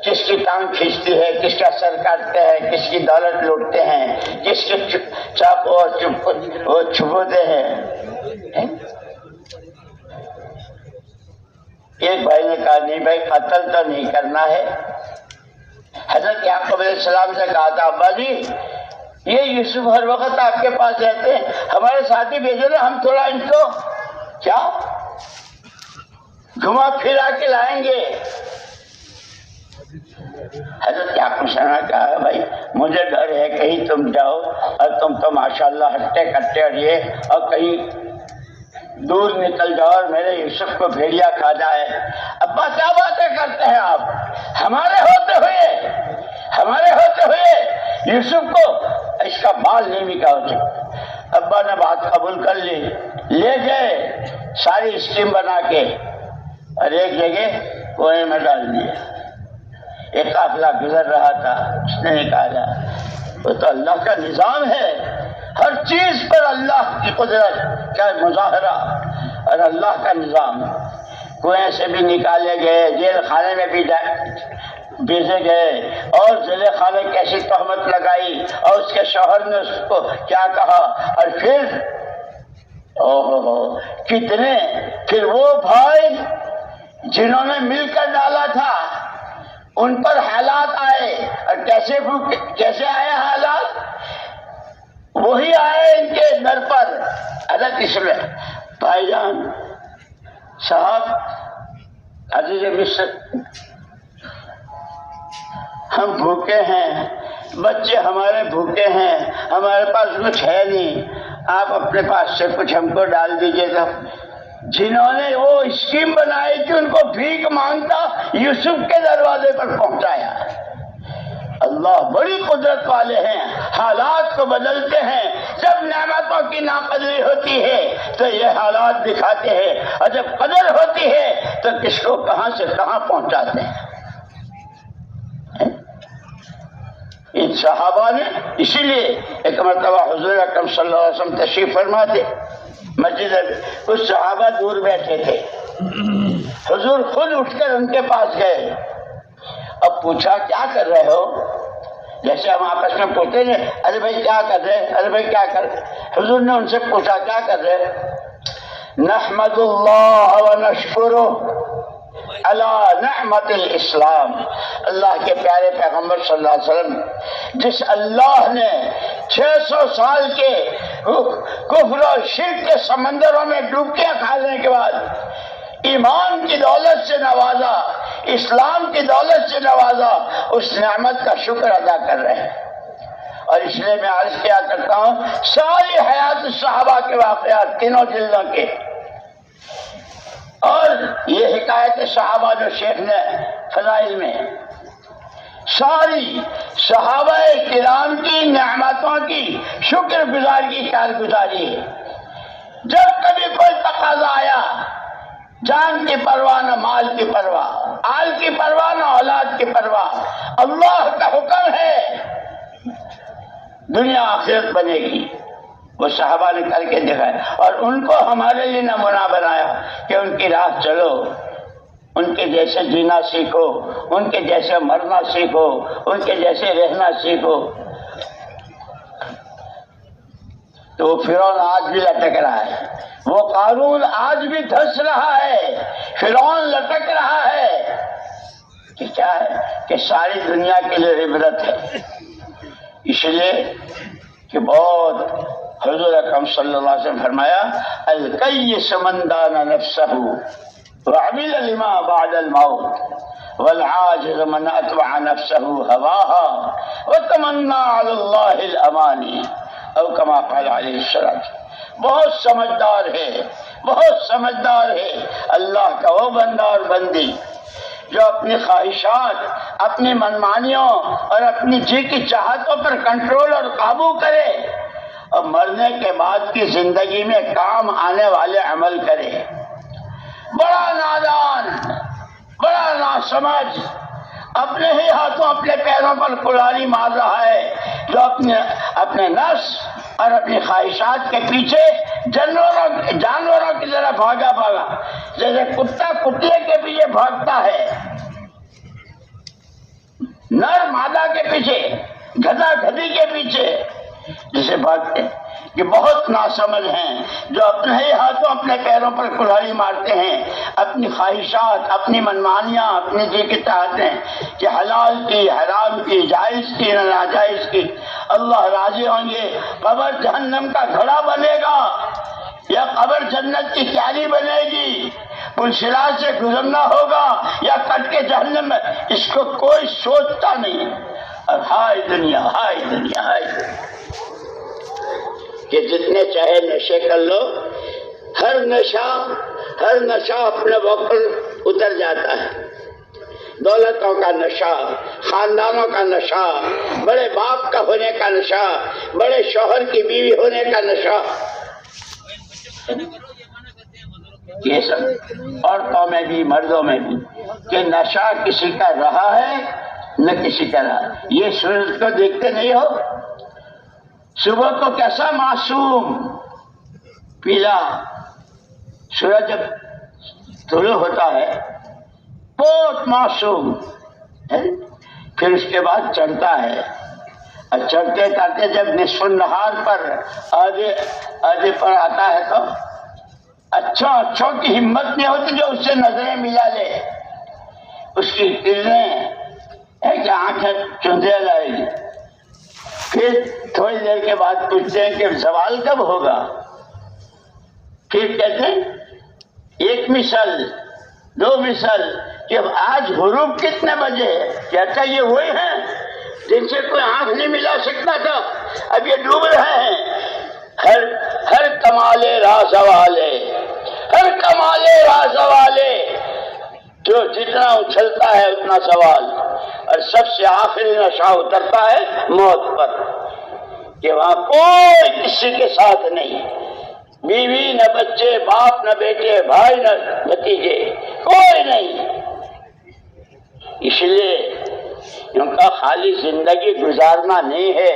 کس کی ٹانگ کھینچتی ہے، کس کا سر کاٹتے ہیں، کس کی دولت لوٹتے ہیں، کس کے چاقو اور چھپوتے ہیں۔ ایک بھائی نے کہا نہیں بھائی قتل تو نہیں کرنا ہے۔ حضرت یعقوب علیہ السلام سے کہا تھا ابا جی یہ یوسف ہر وقت آپ کے پاس رہتے ہیں، ہمارے ساتھی بھیجو نا، ہم تھوڑا ان کو کیا گھما پھرا کے لائیں گے۔ حضرت یعقوب نے کہا بھائی مجھے ڈر ہے کہیں تم جاؤ اور تم تو ماشاءاللہ ہٹے کٹے اور یہ اور کہیں دور نکل جاؤ اور میرے یوسف کو بھیڑیا کھا جائے۔ ابا کیا باتیں کرتے ہیں آپ، ہمارے ہوتے ہوئے یوسف کو اس کا مال نہیں بکا ہوتا۔ ابا نے بات قبول کر لی، لے گئے ساری اسکیم بنا کے اور ایک جگہ کنویں میں ڈال دیا۔ ایک قافلہ گزر رہا تھا، اس نے نکالا، وہ تو اللہ کا نظام ہے، ہر چیز پر اللہ کی قدرت کا مظاہرہ اور اللہ کا نظام۔ کنویں سے بھی نکالے گئے، جیل خانے میں بھی بھیجے گئے، اور زلیخا نے کیسی تہمت لگائی اور اس کے شوہر نے اس کو کیا کہا، اور پھر کتنے پھر وہ بھائی جنہوں نے مل کر ڈالا تھا ان پر حالات آئے، اور کیسے آئے حالات، وہی آئے ان کے در پر۔ حضرت اس میں بھائی جان صاحب عزیز مصر، ہم بھوکے ہیں، بچے ہمارے بھوکے ہیں، ہمارے پاس کچھ ہے نہیں، آپ اپنے پاس سے کچھ ہم کو ڈال دیجیے گا۔ جنہوں نے وہ اسکیم بنائی تھی ان کو بھیک مانگتا یوسف کے دروازے پر پہنچایا۔ اللہ بڑی قدرت والے ہیں، حالات کو بدلتے ہیں۔ جب نعمتوں کی ناقدری ہوتی ہے تو یہ حالات دکھاتے ہیں، اور جب قدر ہوتی ہے تو کس کو کہاں سے کہاں پہنچاتے ہیں۔ ان صحابہ نے اسی لیے ایک مرتبہ حضور اکرم صلی اللہ علیہ وسلم تشریف فرما تھے مسجد میں، کچھ صحابہ دور بیٹھے تھے، حضور خود اٹھ کر ان کے پاس گئے، اب پوچھا کیا کر رہے ہو، جیسے ہم آپس میں پوچھتے ہیں ارے بھائی کیا کر رہے، ارے بھائی کیا کر رہے، حضور نے ان سے پوچھا کیا کر رہے، نحمد اللہ ونشکرہ علی نعمت الاسلام، اللہ کے پیارے پیغمبر صلی اللہ علیہ وسلم جس اللہ نے 600 سال کے کفر و شرک کے سمندروں میں ڈوبکیاں کھانے کے بعد ایمان کی دولت سے نوازا، اسلام کی دولت سے نوازا، اس نعمت کا شکر ادا کر رہے ہیں۔ اور اس لیے میں عرض کیا کرتا ہوں ساری حیات الصحابہ کے واقعات تینوں جلدوں کے، اور یہ حکایت صحابہ جو شیخ نے فضائل میں ساری صحابہ کرام کی نعمتوں کی شکر گزاری کی کارگزاری ہے۔ جب کبھی کوئی تقاضا آیا، جان کی پرواہ نہ مال کی پرواہ، آل کی پرواہ نہ اولاد کی پرواہ، اللہ کا حکم ہے دنیا آخرت بنے گی، وہ صحابہ نے کر کے دکھایا، اور ان کو ہمارے لیے نمونہ بنایا کہ ان کی راہ چلو، ان کے جیسے جینا سیکھو، ان کے جیسے مرنا سیکھو، ان کے جیسے رہنا سیکھو۔ تو وہ فرعون آج بھی لٹک رہا ہے، وہ قارون آج بھی دھس رہا ہے، فرعون لٹک رہا ہے، کہ کیا ہے کہ ساری دنیا کے لیے عبرت ہے۔ اس لیے کہ بہت حضور اکرم صلی اللہ علیہ وسلم فرمایا الکیس من دان نفسہ وعمل لما بعد الموت والعاجز من اتبع نفسہ ہواها وتمنى على اللہ الامانی او کما قال علیہ السلام۔ بہت سمجھدار ہے، بہت سمجھدار ہے اللہ کا وہ بندہ اور بندی جو اپنی خواہشات، اپنی منمانیوں اور اپنی جی کی چاہتوں پر کنٹرول اور قابو کرے، اور مرنے کے بعد کی زندگی میں کام آنے والے عمل کرے۔ بڑا نادان، بڑا ناسمجھ، اپنے ہی ہاتھوں اپنے پیروں پر کلاڑی مار رہا ہے، جو اپنے نفس اور اپنی خواہشات کے پیچھے جانوروں کی طرح بھاگا جیسے کتا کتے کے پیچھے بھاگتا ہے، نر مادہ کے پیچھے، گدھا گدھی کے پیچھے جسے بھاگتے، کہ بہت ناسمجھ ہیں جو اپنے ہی ہاتھوں اپنے پیروں پر کلاڑی مارتے ہیں، اپنی خواہشات، اپنی منمانیاں، اپنی جی کی چاہتیں کہ حلال کی، حرام کی، جائز کی، ناجائز کی۔ اللہ راضی ہوں گے، قبر جہنم کا گھڑا بنے گا یا قبر جنت کی کیاری بنے گی، پل صراط سے گزرنا ہوگا یا کٹ کے جہنم میں، اس کو کوئی سوچتا نہیں۔ اور ہائے دنیا، ہائے دنیا، ہائے دنیا، کہ جتنے چاہے نشے کر لو، ہر نشہ اپنے وقت پر اتر جاتا ہے۔ دولتوں کا نشہ، خاندانوں کا نشہ، بڑے باپ کا ہونے کا نشہ، بڑے شوہر کی بیوی ہونے کا نشہ، یہ سب عورتوں میں بھی مردوں میں بھی، کہ نشہ کسی کا رہا ہے نہ کسی کا رہا۔ یہ سورج کو دیکھتے نہیں ہو؟ صبح کو کیسا معصوم پیلا سورج جب طلوع ہوتا ہے، بہت معصوم، پھر اس کے بعد چڑھتا ہے، اور چڑھتے چڑھتے جب نصف النہار پر آدھے پر آتا ہے تو اچھوں کی ہمت نہیں ہوتی جو اس سے نظریں ملا لے، اس کی کرنیں ہے کہ آنکھیں چندے لائے گی۔ پھر تھوڑی دیر کے بعد پوچھتے ہیں کہ زوال کب ہوگا، پھر کہتے ہیں ایک مثال، دو مثال، کہ آج غروب کتنے بجے، کہتا یہ وہی ہیں جن سے کوئی آنکھ نہیں ملا سکتا تھا، اب یہ ڈوب رہے ہیں۔ ہر کمالے راز والے، ہر کمالے راز والے، جو جتنا اچھلتا ہے اتنا سوال، اور سب سے آخری نشہ اترتا ہے موت پر، کہ وہاں کوئی کسی کے ساتھ نہیں، بیوی نہ بچے، باپ نہ بیٹے، بھائی نہ بھتیجے، کوئی نہیں۔ اس لیے ان کا خالی زندگی گزارنا نہیں ہے،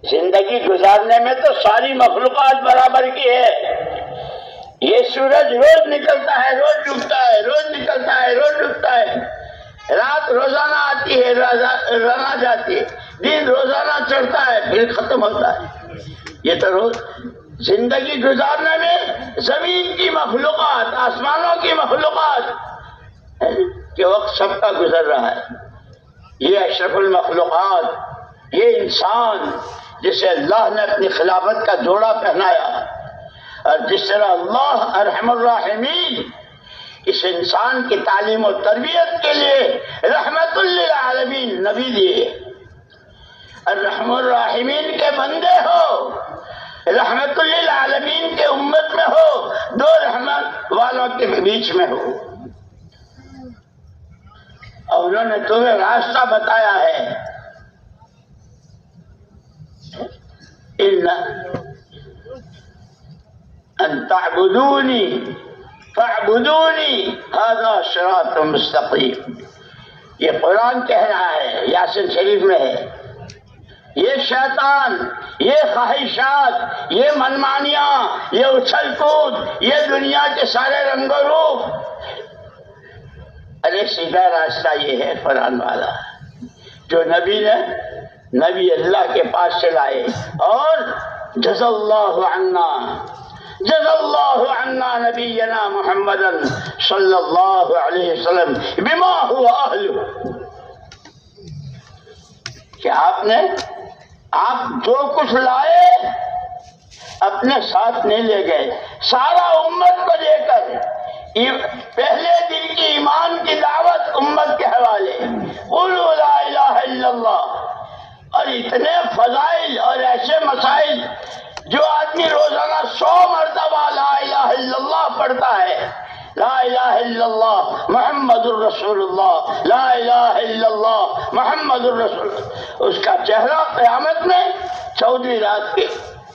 زندگی گزارنے میں تو ساری مخلوقات برابر کی ہے۔ یہ سورج روز نکلتا ہے، روز ڈوبتا ہے، روز نکلتا ہے، روز ڈوبتا ہے، رات روزانہ آتی ہے، روزانہ جاتی ہے، دن روزانہ چڑھتا ہے، پھر ختم ہوتا ہے۔ یہ تو روز زندگی گزارنے میں زمین کی مخلوقات، آسمانوں کی مخلوقات کے وقت سب کا گزر رہا ہے۔ یہ اشرف المخلوقات، یہ انسان جسے اللہ نے اپنی خلافت کا جوڑا پہنایا، اور جس طرح اللہ ارحم الراحمین اس انسان کی تعلیم و تربیت کے لیے رحمت للعالمین نبی دیے، اور رحم الراحمین کے بندے ہو، رحمت للعالمین کے امت میں ہو، دو رحمت والوں کے بیچ میں ہو، اور انہوں نے تمہیں راستہ بتایا ہے۔ ان تعبدونی فاعبدونی ھذا صراط مستقیم، یہ قرآن کہہ رہا ہے، یاسین شریف میں ہے۔ یہ شیطان، یہ خواہشات، یہ منمانیاں، یہ اچھل کود، یہ دنیا کے سارے رنگ و روپ، ارے سیدھا راستہ یہ ہے قرآن والا، جو نبی اللہ کے پاس سے لائے، اور جزا اللہ عنا نبینا محمد صلی اللہ علیہ وسلم بما هو اہلہ، کہ آپ جو کچھ لائے اپنے ساتھ نہیں لے گئے، سارا امت کو لے کر پہلے دن کی ایمان کی دعوت امت کے حوالے، قولوا لا الہ الا اللہ، اور اتنے فضائل اور ایسے مسائل، جو آدمی روزانہ 100 مرتبہ لا الہ الا اللہ پڑھتا ہے، لا الہ الا اللہ محمد الرسول اللہ، لا الہ الا اللہ محمد الرسول، اس کا چہرہ قیامت میں 14ویں رات کے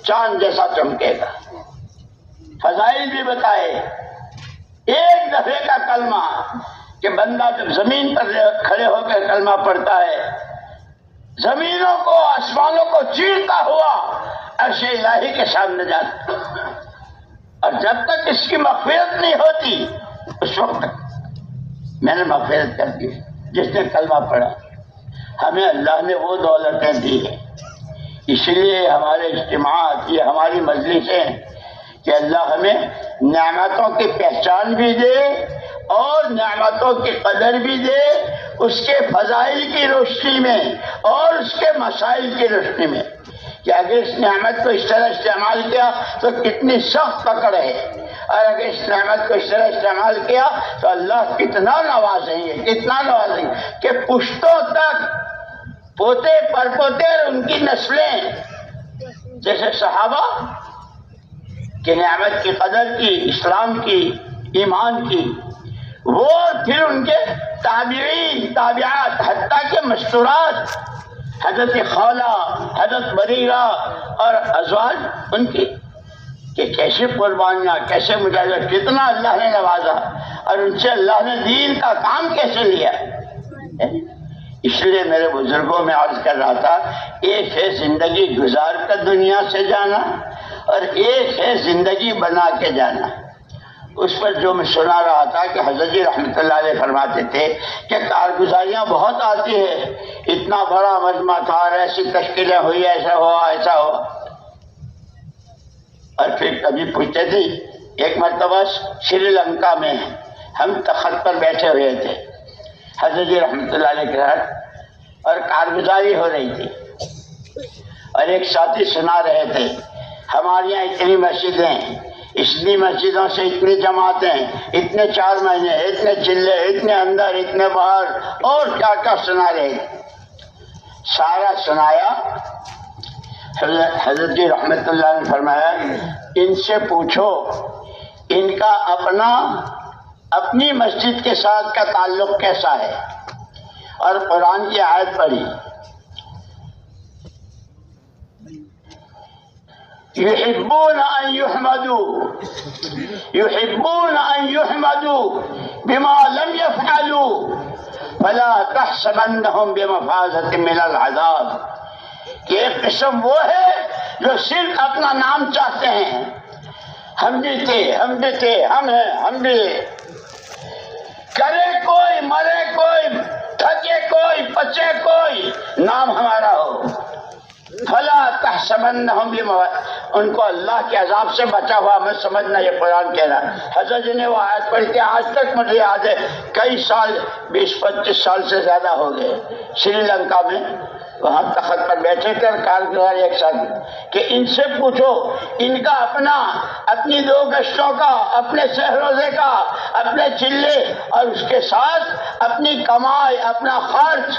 چاند جیسا چمکے گا۔ فضائل بھی بتائے، ایک دفعے کا کلمہ کہ بندہ جب زمین پر کھڑے ہو کر کلمہ پڑھتا ہے، زمینوں کو آسمانوں کو چیرتا ہوا عرش الہی کے سامنے جاتا، اور جب تک اس کی مغفرت نہیں ہوتی اس وقت تک میں نے مغفرت کر دی۔ جس نے کلمہ پڑھا، ہمیں اللہ نے وہ دولتیں دی ہیں، اس لیے ہمارے اجتماعات، یہ ہماری مجلسیں، کہ اللہ ہمیں نعمتوں کی پہچان بھی دے اور نعمتوں کی قدر بھی دے، اس کے فضائل کی روشنی میں اور اس کے مسائل کی روشنی میں، کہ اگر اس نعمت کو اس طرح استعمال کیا تو کتنی سخت پکڑ ہے، اور اگر اس نعمت کو اس طرح استعمال کیا تو اللہ کتنا نوازیں گے، کتنا نوازیں گے کہ پشتوں تک، پوتے پرپوتے اور ان کی نسلیں، جیسے صحابہ کہ نعمت کی قدر کی، اسلام کی، ایمان کی، وہ پھر ان کے تابعین، تابعات، حتیٰ کہ مستورات، حضرت خولہ، حضرت بریرہ اور ازواج ان کی، کہ کیسے قربانیاں، کیسے مجاہدہ، کتنا اللہ نے نوازا، اور ان سے اللہ نے دین کا کام کیسے لیا۔ اس لیے میرے بزرگوں میں عرض کر رہا تھا، ایک ہے زندگی گزار کر دنیا سے جانا، اور ایک ہے زندگی بنا کے جانا۔ اس پر جو میں سنا رہا تھا کہ حضرت جی رحمۃ اللہ علیہ فرماتے تھے کہ کارگزاریاں بہت آتی ہے، اتنا بڑا مجمع تھا اور ایسی تشکیلیں ہوئی، ایسا ہوا ایسا ہوا، اور پھر کبھی پوچھتے تھے، ایک مرتبہ سری لنکا میں ہم تخت پر بیٹھے ہوئے تھے حضرت جی رحمۃ اللہ علیہ کے گھر، اور کارگزاری ہو رہی تھی، اور ایک ساتھی سنا رہے تھے ہمارے یہاں اتنی مسجدیں، اتنی مسجدوں سے اتنی جماعتیں، اتنے 4 مہینے، اتنے چلے، اتنے اندر، اتنے باہر، اور کیا کیا سنا رہے تھے۔ سارا سنایا، حضرت جی رحمۃ اللہ نے فرمایا ان سے پوچھو ان کا اپنی مسجد کے ساتھ کا تعلق کیسا ہے، اور قرآن کی آیت پڑھی، يحبون أن يحمدوا بما لم يفعلوا فلا تحسبنهم بمفازة من العذاب، کہ ایک قسم وہ ہے جو صرف اپنا نام چاہتے ہیں، ہم بھی تھے، ہم بھی تھے، ہم ہیں، ہم بھی، کرے کوئی، مرے کوئی، تھکے کوئی، پچے کوئی، نام ہمارا ہو، فلا تحسبنهم ان کو اللہ کے عذاب سے بچا ہوا مت سمجھنا، یہ قرآن کہہ رہا ہے۔ حضرت جی نے وہ آیت پڑھی کہ آج تک مجھے یاد ہے، کئی سال، 20-25 سال سے زیادہ ہو گئے، سری لنکا میں وہاں تخت پر بیٹھے کر کارگزار ایک ساتھ، کہ ان سے پوچھو ان کا اپنی 2 گشتوں کا، اپنے سہ روزے کا، اپنے چلے، اور اس کے ساتھ اپنی کمائی، اپنا خرچ،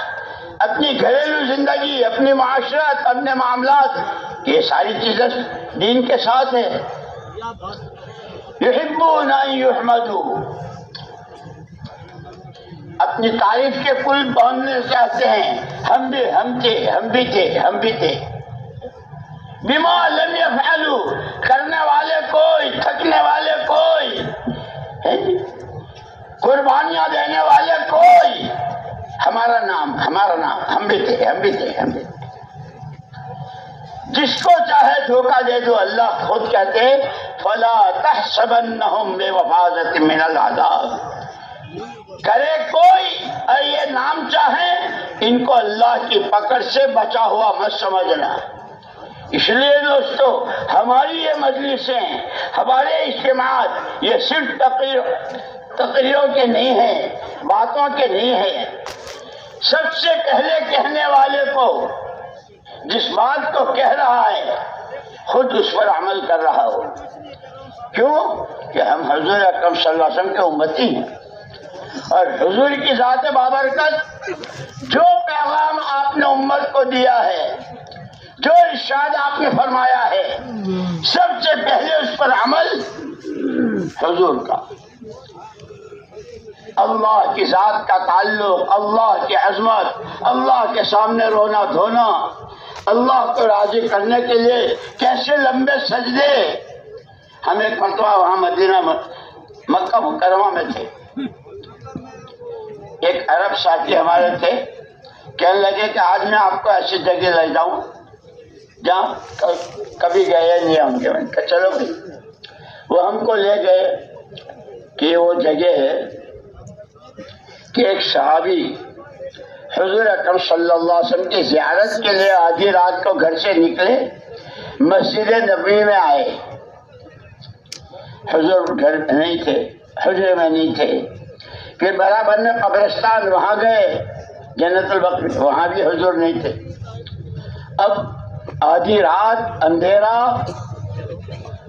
اپنی گھریلو زندگی، اپنی معاشرت، اپنے معاملات، یہ ساری چیزیں دین کے ساتھ ہے۔ یحبون ان یحمدوا، اپنی تعریف کے پل باندھنا چاہتے ہیں، ہم بھی، ہم تھے، ہم بھی تھے، ہم بھی تھے، بما لم یفعلوا، کرنے والے کوئی، تھکنے والے کوئی، قربانیاں دینے والے کوئی، ہمارا نام، ہمارا نام، ہم بھی تھے، ہم بھی تھے، ہم بھی تھے۔ جس کو چاہے دھوکہ دے دو، اللہ خود کہتے ہیں فلا تحسبنہم بمفازۃ من العذاب، کرے کوئی اور یہ نام چاہیں، ان کو اللہ کی پکڑ سے بچا ہوا مت سمجھنا۔ اس لیے دوستو، ہماری یہ مجلسیں، ہمارے اجتماعات، یہ صرف تقریروں کے نہیں ہیں، باتوں کے نہیں ہیں، سب سے پہلے کہنے والے کو جس بات کو کہہ رہا ہے خود اس پر عمل کر رہا ہو۔ کیوں کہ ہم حضور اکرم صلی اللہ علیہ وسلم کے امتی ہیں، اور حضور کی ذات بابرکت جو پیغام آپ نے امت کو دیا ہے، جو ارشاد آپ نے فرمایا ہے، سب سے پہلے اس پر عمل حضور کا۔ اللہ کی ذات کا تعلق، اللہ کی عظمت، اللہ کے سامنے رونا دھونا، اللہ کو راضی کرنے کے لیے کیسے لمبے سجدے. ہم ایک مرتبہ وہاں مدینہ مکہ مکرمہ میں تھے. ایک عرب ساتھی ہمارے تھے، کہنے لگے کہ آج میں آپ کو ایسی جگہ لے جاؤں جہاں کبھی گئے نہیں ہوں گے. میں کہا چلو بھائی. وہ ہم کو لے گئے کہ وہ جگہ ہے کہ ایک صحابی حضور اکرم صلی اللہ علیہ وسلم کی زیارت کے لیے آدھی رات کو گھر سے نکلے، مسجد نبوی میں آئے. حضور گھر نہیں تھے، حجرے میں نہیں تھے. پھر برابر میں قبرستان وہاں گئے، جنت البقیع، وہاں بھی حضور نہیں تھے. اب آدھی رات اندھیرا،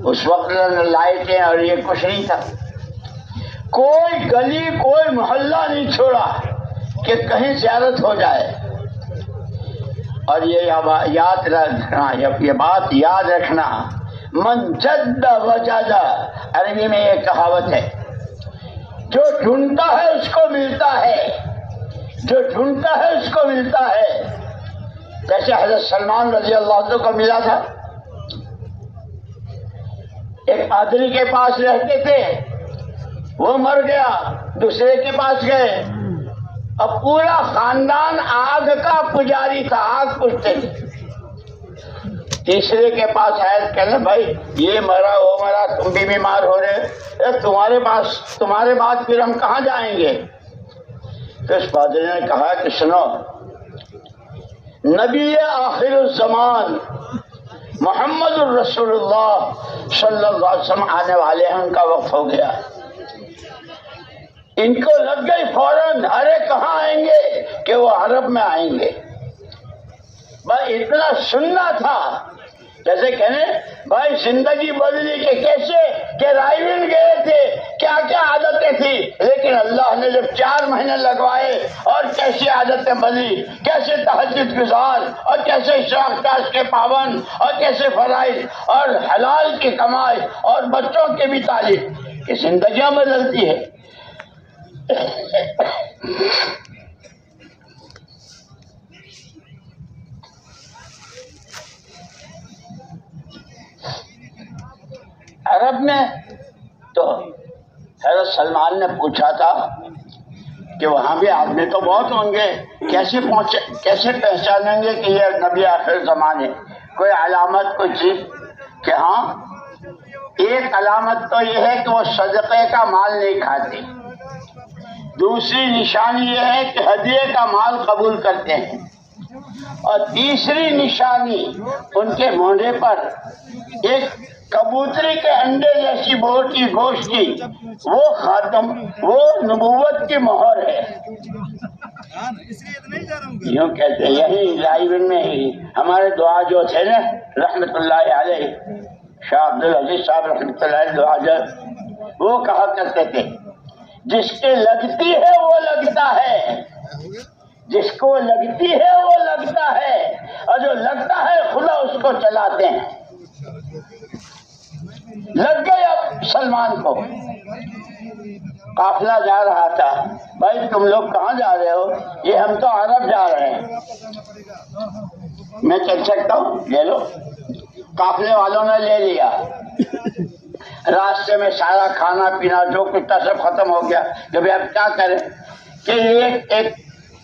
اس وقت لائٹیں اور یہ کچھ نہیں تھا. کوئی گلی کوئی محلہ نہیں چھوڑا کہ کہیں زیارت ہو جائے. اور یہ یاد رکھنا، یہ بات یاد رکھنا، من جد وجد، عربی میں یہ کہاوت ہے، جو ڈھونڈتا ہے اس کو ملتا ہے، جو ڈھونڈتا ہے اس کو ملتا ہے. جیسے حضرت سلمان رضی اللہ عنہ کو ملا تھا. ایک پادری کے پاس رہتے تھے، وہ مر گیا، دوسرے کے پاس گئے. اب پورا خاندان آگ کا پجاری تھا، آگ پوجتے تھے. تیسرے کے پاس آئے، کہنے بھائی یہ مرا وہ مرا، تم بھی بیمار ہو رہے، تمہارے بعد پھر ہم کہاں جائیں گے. تو اس پادری نے کہا کہ سنو، نبی آخر الزمان محمد الرسول اللہ صلی اللہ علیہ وسلم آنے والے ہیں، ان کا وقت ہو گیا. ان کو لگ گئی فوراً، ارے کہاں آئیں گے کہ وہ عرب میں آئیں گے. بھائی اتنا سننا تھا، جیسے کہنے بھائی زندگی بدلی کہ کیسے کہ رائیون گئے تھے، کیا کیا عادتیں تھیں، لیکن اللہ نے جب 4 مہینے لگوائے اور کیسی عادتیں بدلی، کیسے تہجد گزار اور کیسے اشراق کے پابند اور کیسے فرائض اور حلال کی کمائی اور بچوں کے بھی تعلیم، کہ زندگیاں بدلتی ہے. عرب میں تو حضرت سلمان نے پوچھا تھا کہ وہاں بھی آدمی تو بہت ہوں گے، کیسے پہچانیں گے کہ یہ نبی آخر زمان ہے؟ کوئی علامت، کوئی چیز؟ کہ ہاں، ایک علامت تو یہ ہے کہ وہ صدقے کا مال نہیں کھاتے. دوسری نشانی یہ ہے کہ ہدیے کا مال قبول کرتے ہیں. اور تیسری نشانی ان کے مونڈے پر ایک کبوتری کے انڈے جیسی بوٹی گوشت کی وہ خاتم، وہ نبوت کی مہر ہے. یوں کہتے ہیں، یہی رائیون میں ہی ہمارے دعا جو تھے نا رحمت اللہ علیہ، شاہ عبدالعزیز صاحب رحمت اللہ علیہ دعا جو وہ کہا کرتے تھے، جس کے لگتی ہے وہ لگتا ہے، جس کو لگتی ہے وہ لگتا ہے، اور جو لگتا ہے خدا اس کو چلاتے ہیں. لگ گئے اب سلمان کو. قافلہ جا رہا تھا. بھائی تم لوگ کہاں جا رہے ہو؟ یہ ہم تو عرب جا رہے ہیں. میں چل سکتا ہوں؟ لے لو. قافلے والوں نے لے لیا. راستے میں سارا کھانا پینا جو کچھ تھا سب ختم ہو گیا. کہ بھائی اب کیا کریں کہ ایک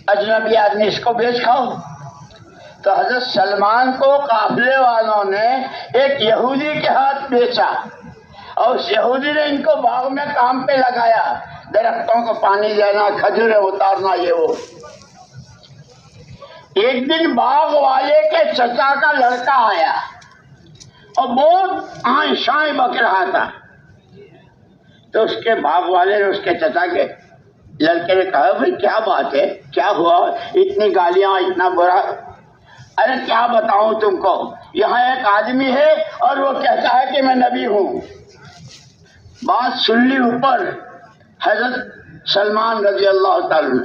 اجنبی آدمی اس کو بیچ کھاؤ. تو حضرت سلمان کو قافلے والوں نے ایک یہودی کے ہاتھ بیچا، اور اس یہودی نے ان کو باغ میں کام پہ لگایا، درختوں کو پانی دینا، کھجوریں اتارنا، یہ وہ. ایک دن باغ والے کے چچا کا لڑکا آیا اور بہت آئیں شائیں بک رہا تھا. تو اس کے باغ والے نے اس کے چچا کے لڑکے نے کہا بھائی کیا بات ہے، کیا ہوا، اتنی گالیاں، اتنا برا. ارے کیا بتاؤں تم کو، یہاں ایک آدمی ہے اور وہ کہتا ہے کہ میں نبی ہوں. بات سن لی اوپر حضرت سلمان رضی اللہ تعالی.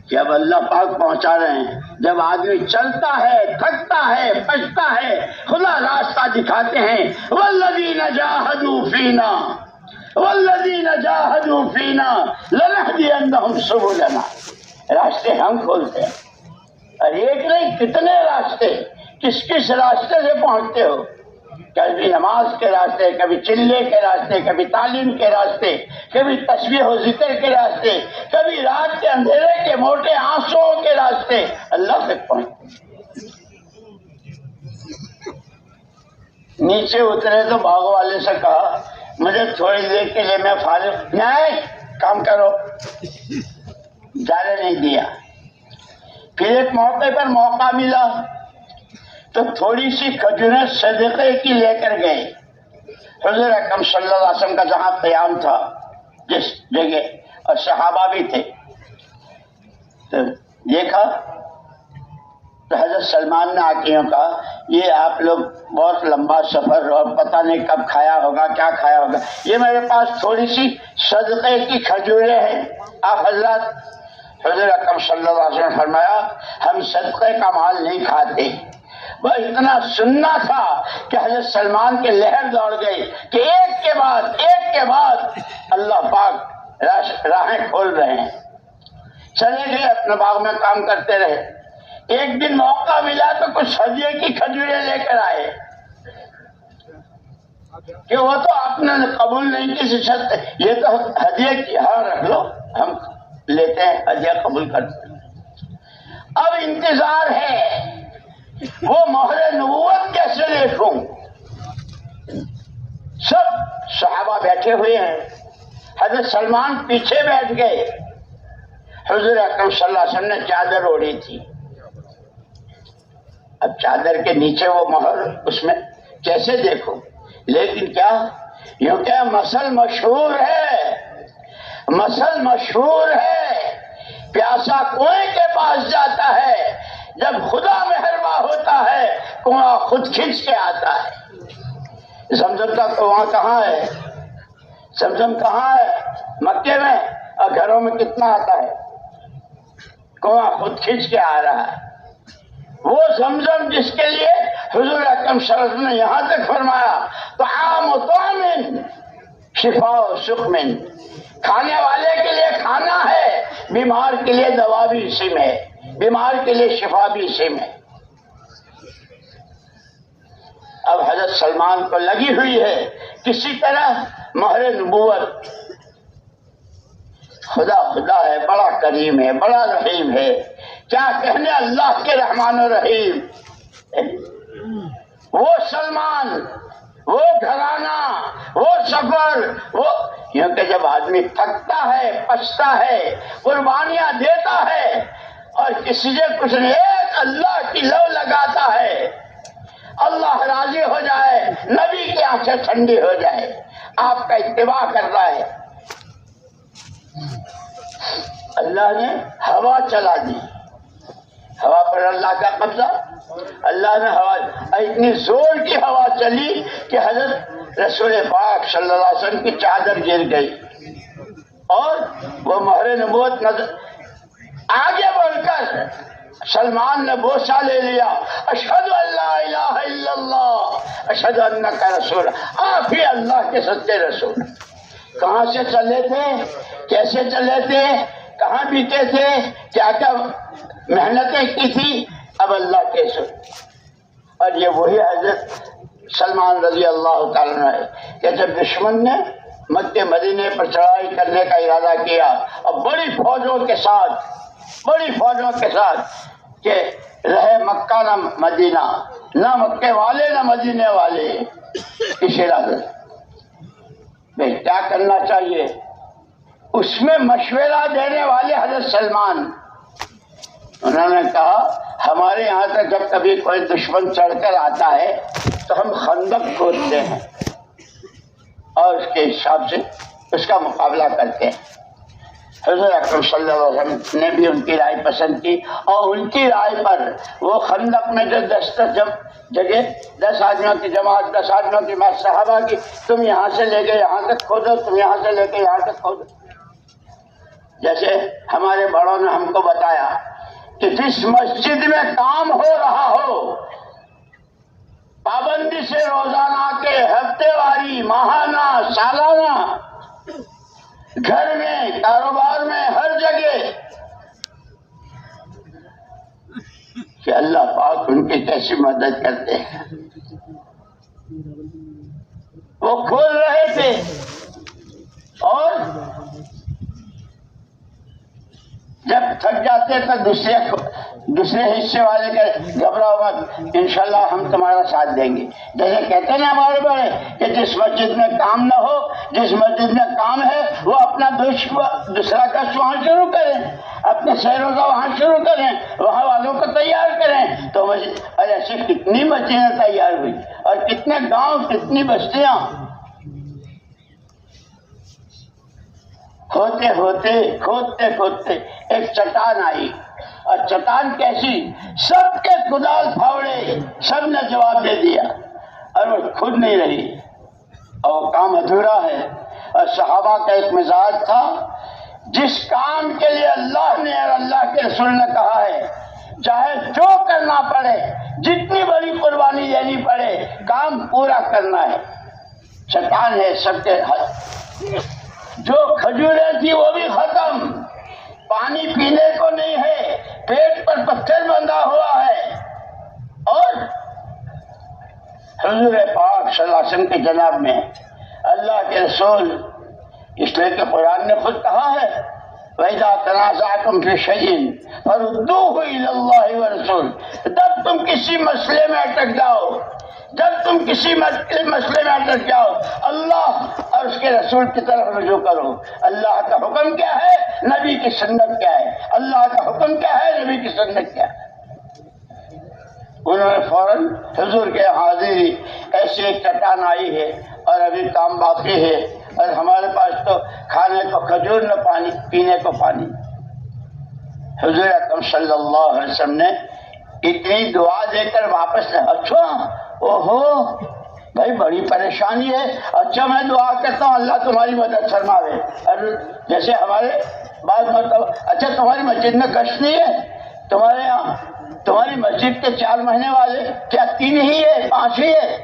جب اللہ پاک پہنچا رہے ہیں، جب آدمی چلتا ہے، تھکتا ہے، پچتا ہے، خدا راستہ دکھاتے ہیں. والذین جاہدوا فینا والذین جاہدوا فینا لنہدینہم سبلنا، راستے ہم کھولتے ہیں، اور ایک نہیں کتنے راستے، کس کس راستے سے پہنچتے ہو؟ کبھی نماز کے راستے، کبھی چلے کے راستے، کبھی تعلیم کے راستے، کبھی تسبیح و ذکر کے راستے، کبھی رات کے اندھیرے کے موٹے آنسوؤں کے راستے، اللہ تک پہنچتے۔ نیچے اترے تو باغ والے سے کہا مجھے تھوڑی دیر کے لیے میں فارغ، نہیں کام کرو، جانے نہیں دیا۔ پھر ایک موقع پر موقع ملا تو تھوڑی سی کھجوریں صدقے کی لے کر گئے۔ حضور اکرم صلی اللہ علیہ وسلم کا جہاں قیام تھا جس جگہ، اور صحابہ بھی تھے، تو دیکھا تو حضرت سلمان نے آکیوں کہا یہ آپ لوگ بہت لمبا سفر اور پتہ نہیں کب کھایا ہوگا، کیا کھایا ہوگا، یہ میرے پاس تھوڑی سی صدقے کی کھجوریں ہیں، آپ حضرات۔ حضور اکرم صلی اللہ علیہ وسلم نے فرمایا ہم صدقے کا مال نہیں کھاتے۔ وہ اتنا سننا تھا کہ حضرت سلمان کے لہر دوڑ گئی کہ ایک کے بعد اللہ پاک راہیں کھول رہے ہیں۔ چلے گئے اپنے باغ میں کام کرتے رہے۔ ایک دن موقع ملا تو کچھ ہدیے کی کھجوریں لے کر آئے کہ وہ تو آپ نے قبول نہیں کی شرط، یہ تو ہدیے کی، ہاں رکھ لو، ہم لیتے ہیں، ہدیہ قبول کرتے ہیں۔ اب انتظار ہے وہ مہر نبوت کیسے دیکھوں؟ سب صحابہ بیٹھے ہوئے ہیں، حضرت سلمان پیچھے بیٹھ گئے۔ حضور اکرم صلی اللہ علیہ وسلم نے چادر اوڑھی تھی، اب چادر کے نیچے وہ مہر، اس میں کیسے دیکھوں؟ لیکن کیا یوں کہ مثل مشہور ہے، پیاسا کنویں کے پاس جاتا ہے، جب خدا مہرباں ہوتا ہے کنواں خود کھینچ کے آتا ہے۔ زمزم کا کنواں کہاں ہے؟ زمزم کہاں ہے؟ مکے میں، اور گھروں میں کتنا آتا ہے؟ کنواں خود کھینچ کے آ رہا ہے۔ وہ زمزم جس کے لیے حضور اکرم صلی اللہ علیہ وسلم نے یہاں تک فرمایا طعام و طعام شفاء و سقم، کھانے والے کے لیے کھانا ہے، بیمار کے لیے دوا بھی اسی میں ہے، بیمار کے لیے شفا بھی اسی میں۔ اب حضرت سلمان کو لگی ہوئی ہے کسی طرح مہر نبوت، خدا ہے، بڑا کریم ہے، بڑا رحیم ہے، کیا کہنے اللہ کے رحمان و رحیم۔ وہ سلمان، وہ گھرانہ، وہ سفر، وہ کیونکہ جب آدمی تھکتا ہے، پچھتا ہے، قربانیاں دیتا ہے اور کسی سے کچھ نہیں، ایک اللہ کی لو لگاتا ہے، اللہ راضی ہو جائے، نبی کی آنکھیں ٹھنڈی ہو جائے، آپ کا اتباع کر رہا ہے۔ اللہ نے ہوا چلا دی، ہوا پر اللہ کا قبضہ، اللہ نے ہوا، اتنی زور کی ہوا چلی کہ حضرت رسول پاک صلی اللہ علیہ وسلم کی چادر گر گئی، اور وہ مہر نبوت نظر۔ آگے بڑھ کر سلمان نے بوسہ لے لیا، اشہد ان لا الہ الا اللہ اشہد انک رسول، آپ ہی اللہ کے سچے رسول۔ کہاں سے چلے تھے، کیسے چلے تھے، کہاں بیتے تھے، کیا کیا محنتیں کی تھی، اب اللہ کے سچے۔ اور یہ وہی حضرت سلمان رضی اللہ تعالیٰ عنہ ہے کہ جب دشمن نے مکہ مدینے پر چڑھائی کرنے کا ارادہ کیا اور بڑی فوجوں کے ساتھ کہ رہے مکہ نہ مدینہ، نہ مکے والے نہ مدینے والے، اس ارادے میں کیا کرنا چاہیے، اس میں مشورہ دینے والے حضرت سلمان، انہوں نے کہا ہمارے یہاں تک جب کبھی کوئی دشمن چڑھ کر آتا ہے تو ہم خندق کھودتے ہیں اور اس کے حساب سے اس کا مقابلہ کرتے ہیں۔ حضرت اکرم صلی اللہ علیہ وسلم نے بھی ان کی رائے پسند کی، اور ان کی رائے پر وہ خندق میں جو 10 جگہ 10 آدمیوں کی جماعت، 10 آدمیوں کی بات صحابہ کی، تم یہاں سے لے کے یہاں تک کھودو، تم یہاں سے لے کے یہاں تک کھودو۔ جیسے ہمارے بڑوں نے ہم کو بتایا کہ جس مسجد میں کام ہو رہا ہو، پابندی سے روزانہ کے، ہفتے واری، ماہانہ، سالانہ گھر میں، کاروبار میں، ہر جگہ کہ اللہ پاک ان کی کیسی مدد کرتے ہیں. وہ کھول رہے تھے اور جب تھک جاتے تو دوسرے حصے والے کے گھبراؤ مت، انشاءاللہ ہم تمہارا ساتھ دیں گے. جیسے کہتے ہیں نا ہمارے بڑے کہ جس مسجد میں کام نہ ہو، جس مسجد میں کام ہے وہ اپنا دوسرا کش وہاں شروع کریں، اپنے شہروں کا وہاں شروع کریں، وہاں والوں کو تیار کریں. تو اور ایسی کتنی مسجدیں تیار ہوئی اور کتنے گاؤں، کتنی بستیاں. ہوتے ہوتے کھودتے کھودتے ایک چٹان آئی، اور چٹان کیسی؟ سب کے کدال پھاوڑے، سب نے جواب دے دیا اور وہ کھود نہیں رہی اور کام ادھورا ہے. اور صحابہ کا ایک مزاج تھا، جس کام کے لیے اللہ نے اور اللہ کے رسول نے کہا ہے چاہے جو کرنا پڑے، جتنی بڑی قربانی دینی پڑے، کام پورا کرنا ہے. چٹان ہے سب کے جو کھجوریں تھی وہ بھی ختم، پانی پینے کو نہیں ہے، پیٹ پر پتھر بندھا ہوا ہے. اور حضور پاک صلی اللہ علیہ وسلم کے جناب میں اللہ کے رسول، اس لیے کہ قرآن نے خود کہا ہے وَإِذَا تَنَازَعْتُمْ فِي شَيْءٍ فَرُدُّوهُ إِلَى اللَّهِ وَرَسُولِهِ. جب تم کسی مسئلے میں اٹک جاؤ، جب تم کسی مسئلے میں اٹک جاؤ، اللہ اور اس کے رسول کی طرف رجوع کرو. اللہ کا حکم کیا ہے، نبی کی سنت کیا ہے، اللہ کا حکم کیا ہے، نبی کی سنت کیا ہے. انہوں نے فوراً حضور کے حاضری، ایسی ایک چٹان آئی ہے اور ابھی کام باقی ہے، اور ہمارے پاس تو کھانے کو کھجور نہ پانی، پینے کو پانی. حضور اکرم صلی اللہ علیہ وسلم نے اتنی دعا دے کر واپس لے. اچھا اوہو بھائی بڑی پریشانی ہے، اچھا میں دعا کرتا ہوں اللہ تمہاری مدد فرماوے. اور جیسے ہمارے بعض مرتبہ اچھا تمہاری مسجد میں گشت نہیں ہے، تمہارے یہاں تمہاری مسجد کے 4 مہینے والے کیا 3 ہی ہے، 5 ہی ہے،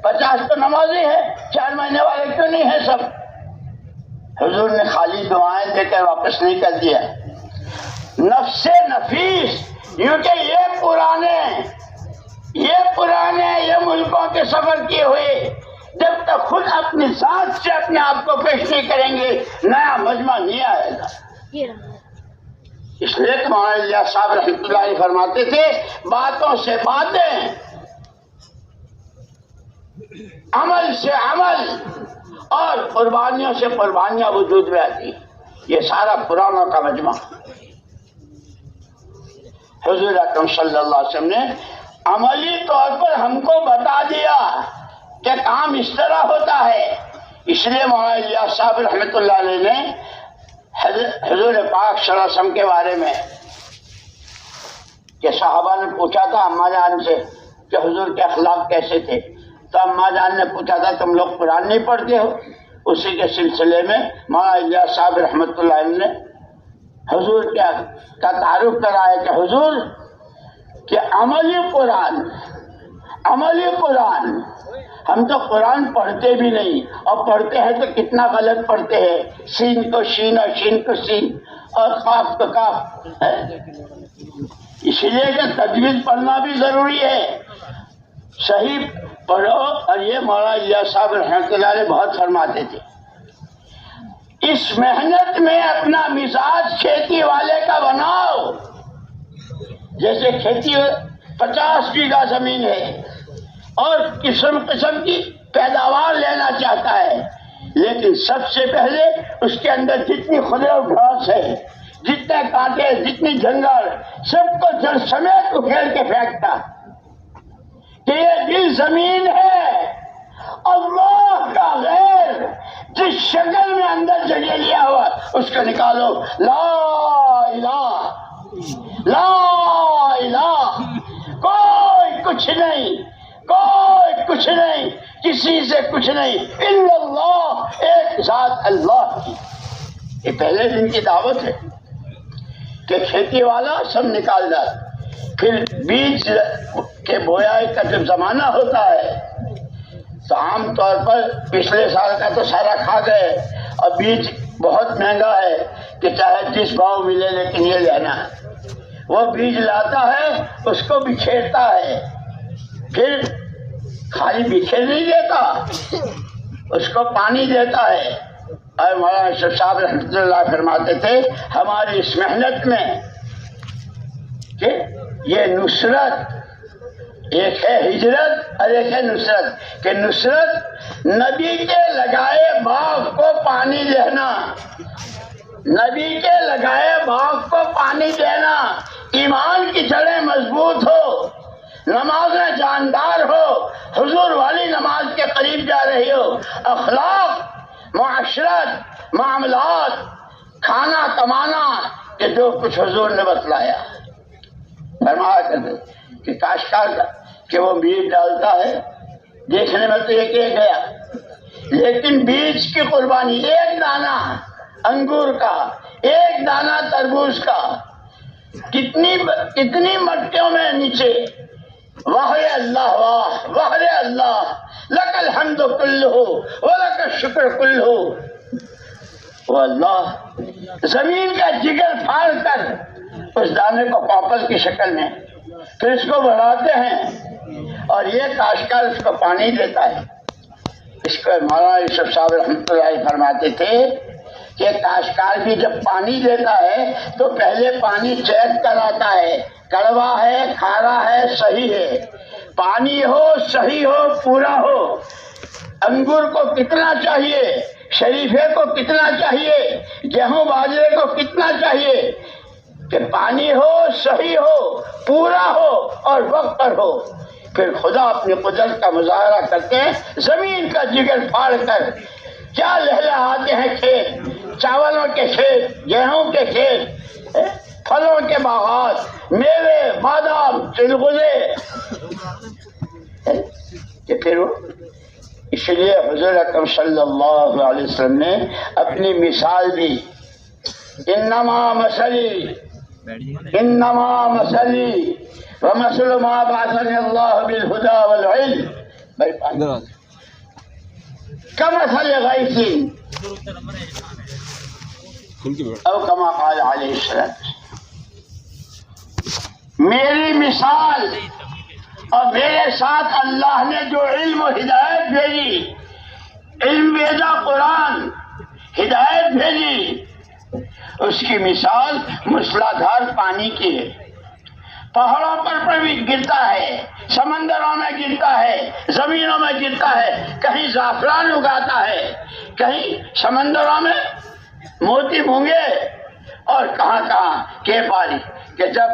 50 تو نمازی ہے، 4 مہینے والے کیوں نہیں ہیں سب؟ حضور نے خالی دعائیں دے کر واپس نہیں کر دیا. نفس نفیس، یوں کہ یہ پرانے یہ ملکوں کے سفر کیے ہوئے جب تک خود اپنی ذات سے اپنے آپ کو پیش نہیں کریں گے، نیا مجمع نہیں آئے گا. اس لیے تو مولانا الیاس صاحب رحمۃ اللہ علیہ فرماتے تھے باتوں سے باتیں، عمل سے عمل اور قربانیوں سے قربانیاں وجود میں آتی. یہ سارا پرانوں کا مجمع. حضور اکرم صلی اللہ علیہ وسلم نے عملی طور پر ہم کو بتا دیا کہ کام اس طرح ہوتا ہے. اس لیے مولانا الیاس صاحب رحمۃ اللہ علیہ نے حضور پاک صلی اللہ علیہ وسلم کے بارے میں کہ صحابہ نے پوچھا تھا اماں جان سے کہ حضور کے اخلاق کیسے تھے، تو اماں جان نے پوچھا تھا تم لوگ قرآن نہیں پڑھتے ہو. اسی کے سلسلے میں مولانا الیاس صاحب رحمۃ اللہ علیہ نے حضور کا تعارف کرایا کہ حضور کہ عملی قرآن ہم تو قرآن پڑھتے بھی نہیں، اور پڑھتے ہیں تو کتنا غلط پڑھتے ہیں، سین کو شین اور شین کو سین اور قاف کو قاف. اس لیے کہ تجوید پڑھنا بھی ضروری ہے، صحیح پڑھو. اور یہ مولانا الیاس صاحب رحمۃ اللہ علیہ بہت فرماتے تھے اس محنت میں اپنا مزاج کھیتی والے کا بناؤ. جیسے کھیتی 50 بیگھہ زمین ہے اور قسم کی پیداوار لینا چاہتا ہے، لیکن سب سے پہلے اس کے اندر جتنی خضر و گھاس ہے، جتنے کانٹے، جتنی جنگل، سب کو جڑ سمیت اکھیڑ کے پھینکتا کہ یہ دل زمین ہے. اللہ کا غیر جس شکل میں اندر جگہ لیا ہوا اس کو نکالو. لا الہ کوئی کچھ نہیں، کسی سے کچھ نہیں، الا اللہ، ایک ذات اللہ کی. یہ پہلے دن کی دعوت ہے کہ کھیتی والا سب نکال جائے. پھر بیج کے بویائی کا جب زمانہ ہوتا ہے تو عام طور پر پچھلے سال کا تو سارا کھا گئے، اور بیج بہت مہنگا ہے کہ چاہے جس بھاؤ ملے لیکن یہ لینا ہے۔ وہ بیج لاتا ہے، اس کو بکھیرتا ہے، پھر خالی بکھیر نہیں دیتا، اس کو پانی دیتا ہے۔ اور مولانا اشرف صاحب رحمۃ اللہ فرماتے تھے ہماری اس محنت میں کہ یہ نصرت، ایک ہے ہجرت اور ایک ہے نصرت، کہ نصرت نبی کے لگائے باغ کو پانی دینا، نبی کے لگائے باغ کو پانی دینا، ایمان کی جڑیں مضبوط ہو، نماز میں جاندار ہو، حضور والی نماز کے قریب جا رہی ہو، اخلاق، معاشرت، معاملات، کھانا کمانا، یہ جو کچھ حضور نے بتلایا۔ فرمایا کرتے کہ کاشتکار کا کہ وہ بیج ڈالتا ہے، دیکھنے میں تو ایک ایک گیا، لیکن بیج کی قربانی، ایک دانہ انگور کا، ایک دانہ تربوز کا، کتنی مٹیوں میں نیچے، واہ اللہ واہ، واہ اللہ، لک الحمد کلہ ولک الشکر کلہ۔ وہ اللہ زمین کا جگر پھاڑ کر اس دانے کو پاپل کی شکل میں، پھر اس کو بڑھاتے ہیں اور یہ کاشتکار اس کو پانی دیتا ہے۔ اس کو مولانا یوسف صاحب رحمۃ اللہ فرماتے تھے کہ کاشتکار بھی جب پانی دیتا ہے تو پہلے پانی چیک کراتا ہے، کڑوا ہے، کھارا ہے، صحیح ہے، پانی ہو، صحیح ہو، پورا ہو۔ انگور کو کتنا چاہیے، شریفے کو کتنا چاہیے، گیہوں باجرے کو کتنا چاہیے، کہ پانی ہو، صحیح ہو، پورا ہو اور وقت پر ہو۔ پھر خدا اپنی قدرت کا مظاہرہ کرتے ہیں، زمین کا جگر پھاڑ کر کیا لہلہاتے ہیں کھیت، چاولوں کے کھیت، گیہوں کے کھیت، پھلوں کے باغات، میوے، بادام، چلغلے، کہ پھر وہ اس لیے حضور اکرم صلی اللہ علیہ وسلم نے اپنی مثال دی، انما مثلی ومثل ما بعثنی اللہ بالہدی والعلم کمثل غیث او کما قال علیہ السلام۔ میری مثال اور میرے ساتھ اللہ نے جو علم و ہدایت بھیجی، علم بھیجا، قرآن، ہدایت بھیجی، اس کی مثال موسلادھار پانی کی ہے۔ پہاڑوں پر بھی گرتا ہے، سمندروں میں گرتا ہے، زمینوں میں گرتا ہے، کہیں زعفران اگاتا ہے، کہیں سمندروں میں موتی مونگے اور کہاں کہاں کے پاری، کہ جب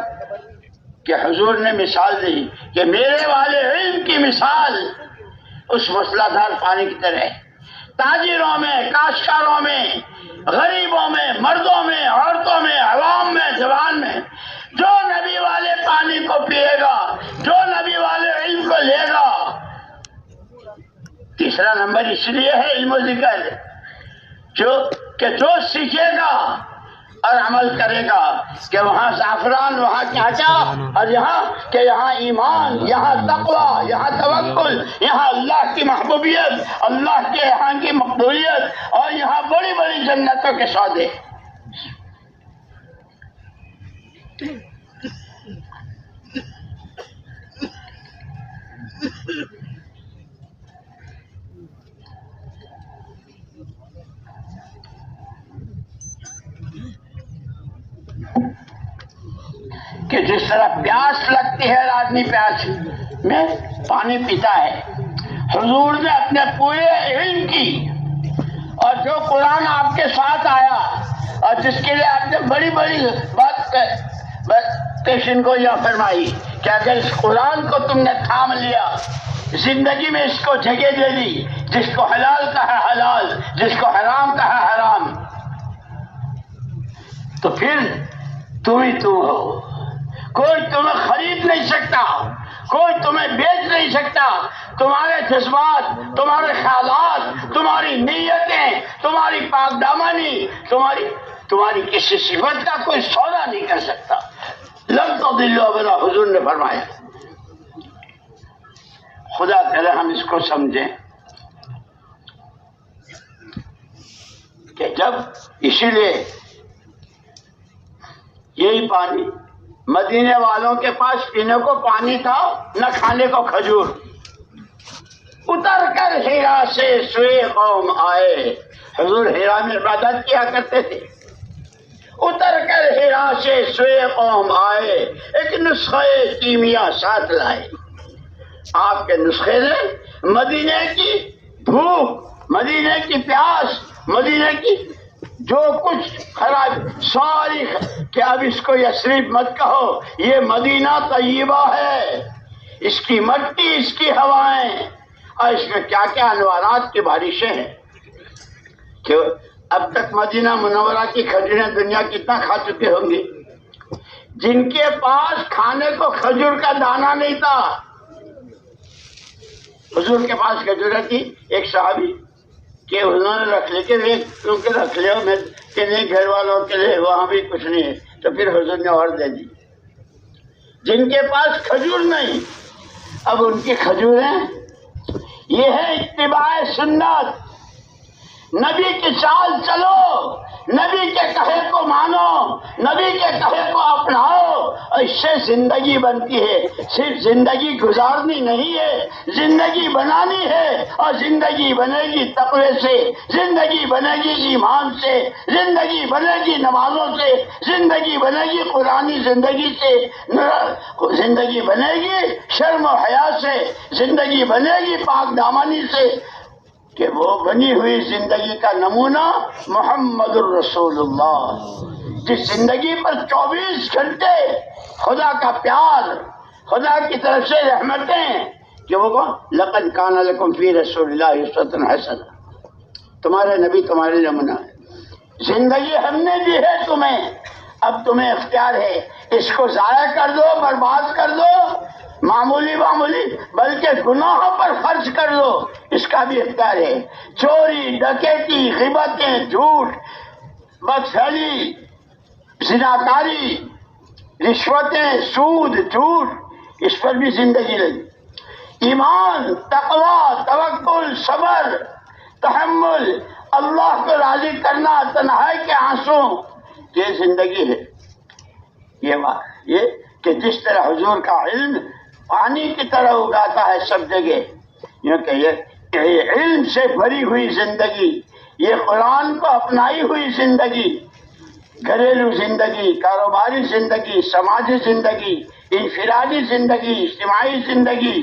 کہ حضور نے مثال دی کہ میرے والے علم کی مثال اس موسلادھار پانی کی طرح ہے۔ تاجروں میں، کاشتکاروں میں، غریبوں میں، مردوں میں، عورتوں میں، عوام میں، جوان میں، جو نبی والے پانی کو پیے گا، جو نبی والے علم کو لے گا۔ تیسرا نمبر اس لیے ہے علم و ذکر، جو سیکھے گا اور عمل کرے گا، کہ وہاں زعفران، وہاں کیا اور یہاں ایمان، یہاں تقوی، یہاں توکل، یہاں اللہ کی محبوبیت، اللہ کے یہاں کی مقبولیت، اور یہاں بڑی بڑی جنتوں کے سودے۔ کہ جس طرح پیاس لگتی ہے، آدمی پیاس میں پانی پیتا ہے، حضور نے اپنے پورے علم کی اور جو قرآن آپ کے ساتھ آیا اور جس کے لیے آپ نے بڑی بڑی بات پیشن کو یہ فرمائی کہ اگر اس قرآن کو تم نے تھام لیا، زندگی میں اس کو جگہ دے دی، جس کو حلال کہا حلال، جس کو حرام کہا حرام، تو پھر تم ہی تم ہو، کوئی تمہیں خرید نہیں سکتا، کوئی تمہیں بیچ نہیں سکتا، تمہارے جذبات، تمہارے خیالات، تمہاری نیتیں، تمہاری پاک دامنی، تمہاری کسی صفت کا کوئی سودا نہیں کر سکتا۔ لن تضلوا ابدا، حضور نے فرمایا۔ خدا کرے ہم اس کو سمجھیں۔ کہ جب اسی لیے یہی پانی مدینے والوں کے پاس پینے کو پانی تھا نہ کھانے کو کھجور. اتر کر ہیرا سے سوئے قوم آئے. حضور ہیرا میں عبادت کیا کرتے تھے. اتر کر ہیرا سے سوئے قوم آئے, ایک نسخے کیمیا ساتھ لائے. آپ کے نسخے نے مدینے کی بھوک, مدینے کی پیاس, مدینے کی جو کچھ خراب ساری, کہ اب اس کو یثرب مت کہو, یہ مدینہ طیبہ ہے, اس کی مٹی, اس کی ہوائیں, اور اس میں کیا کیا انوارات کی بارشیں ہیں. کہ اب تک مدینہ منورہ کی کھجوریں دنیا کتنا کھا چکے ہوں گی. جن کے پاس کھانے کو کھجور کا دانہ نہیں تھا, حضور کے پاس کھجوریں تھی. ایک صحابی کہ انہوں نے رکھ لی کہ کیونکہ رکھ لیا میں کہ نہیں, گھر والوں کے لیے وہاں بھی کچھ نہیں ہے, تو پھر حضور نے اور دے دی. جن کے پاس کھجور نہیں, اب ان کی کھجوریں. یہ ہے اتباع سنت. نبی کی چال چلو, نبی کے کہے کو مانو, نبی کے کہے کو اپناؤ, اس سے زندگی بنتی ہے. صرف زندگی گزارنی نہیں ہے, زندگی بنانی ہے. اور زندگی بنے گی تقوی سے, زندگی بنے گی ایمان سے, زندگی بنے گی نمازوں سے, زندگی بنے گی قرآنی زندگی سے, زندگی بنے گی شرم و حیا سے, زندگی بنے گی پاک دامانی سے. کہ وہ بنی ہوئی زندگی کا نمونہ محمد الرسول اللہ, جس زندگی پر 24 گھنٹے خدا کا پیار, خدا کی طرف سے رحمتیں. کہ وہ کون؟ لقد کان لکم فی رسول اللہ اسوۃ حسنہ, تمہارے نبی تمہارے نمونہ ہے. زندگی ہم نے دی ہے تمہیں, اب تمہیں اختیار ہے. اس کو ضائع کر دو, برباد کر دو, معمولی بلکہ گناہوں پر خرچ کر دو, اس کا بھی اختیار ہے. چوری, ڈکیتی, غیبتیں, جھوٹ, بدخیلی, زناکاری, رشوتیں, سود, جھوٹ, اس پر بھی زندگی لگی. ایمان, تقوی, توکل, صبر, تحمل, اللہ کو راضی کرنا, تنہائی کے آنسو, یہ زندگی ہے. یہ کہ جس طرح حضور کا علم پانی کی طرح اگاتا ہے سب جگہ, کیونکہ یہ علم سے بھری ہوئی زندگی, یہ قرآن کو اپنائی ہوئی زندگی, گھریلو زندگی, کاروباری زندگی, سماجی زندگی, انفرادی زندگی, اجتماعی زندگی,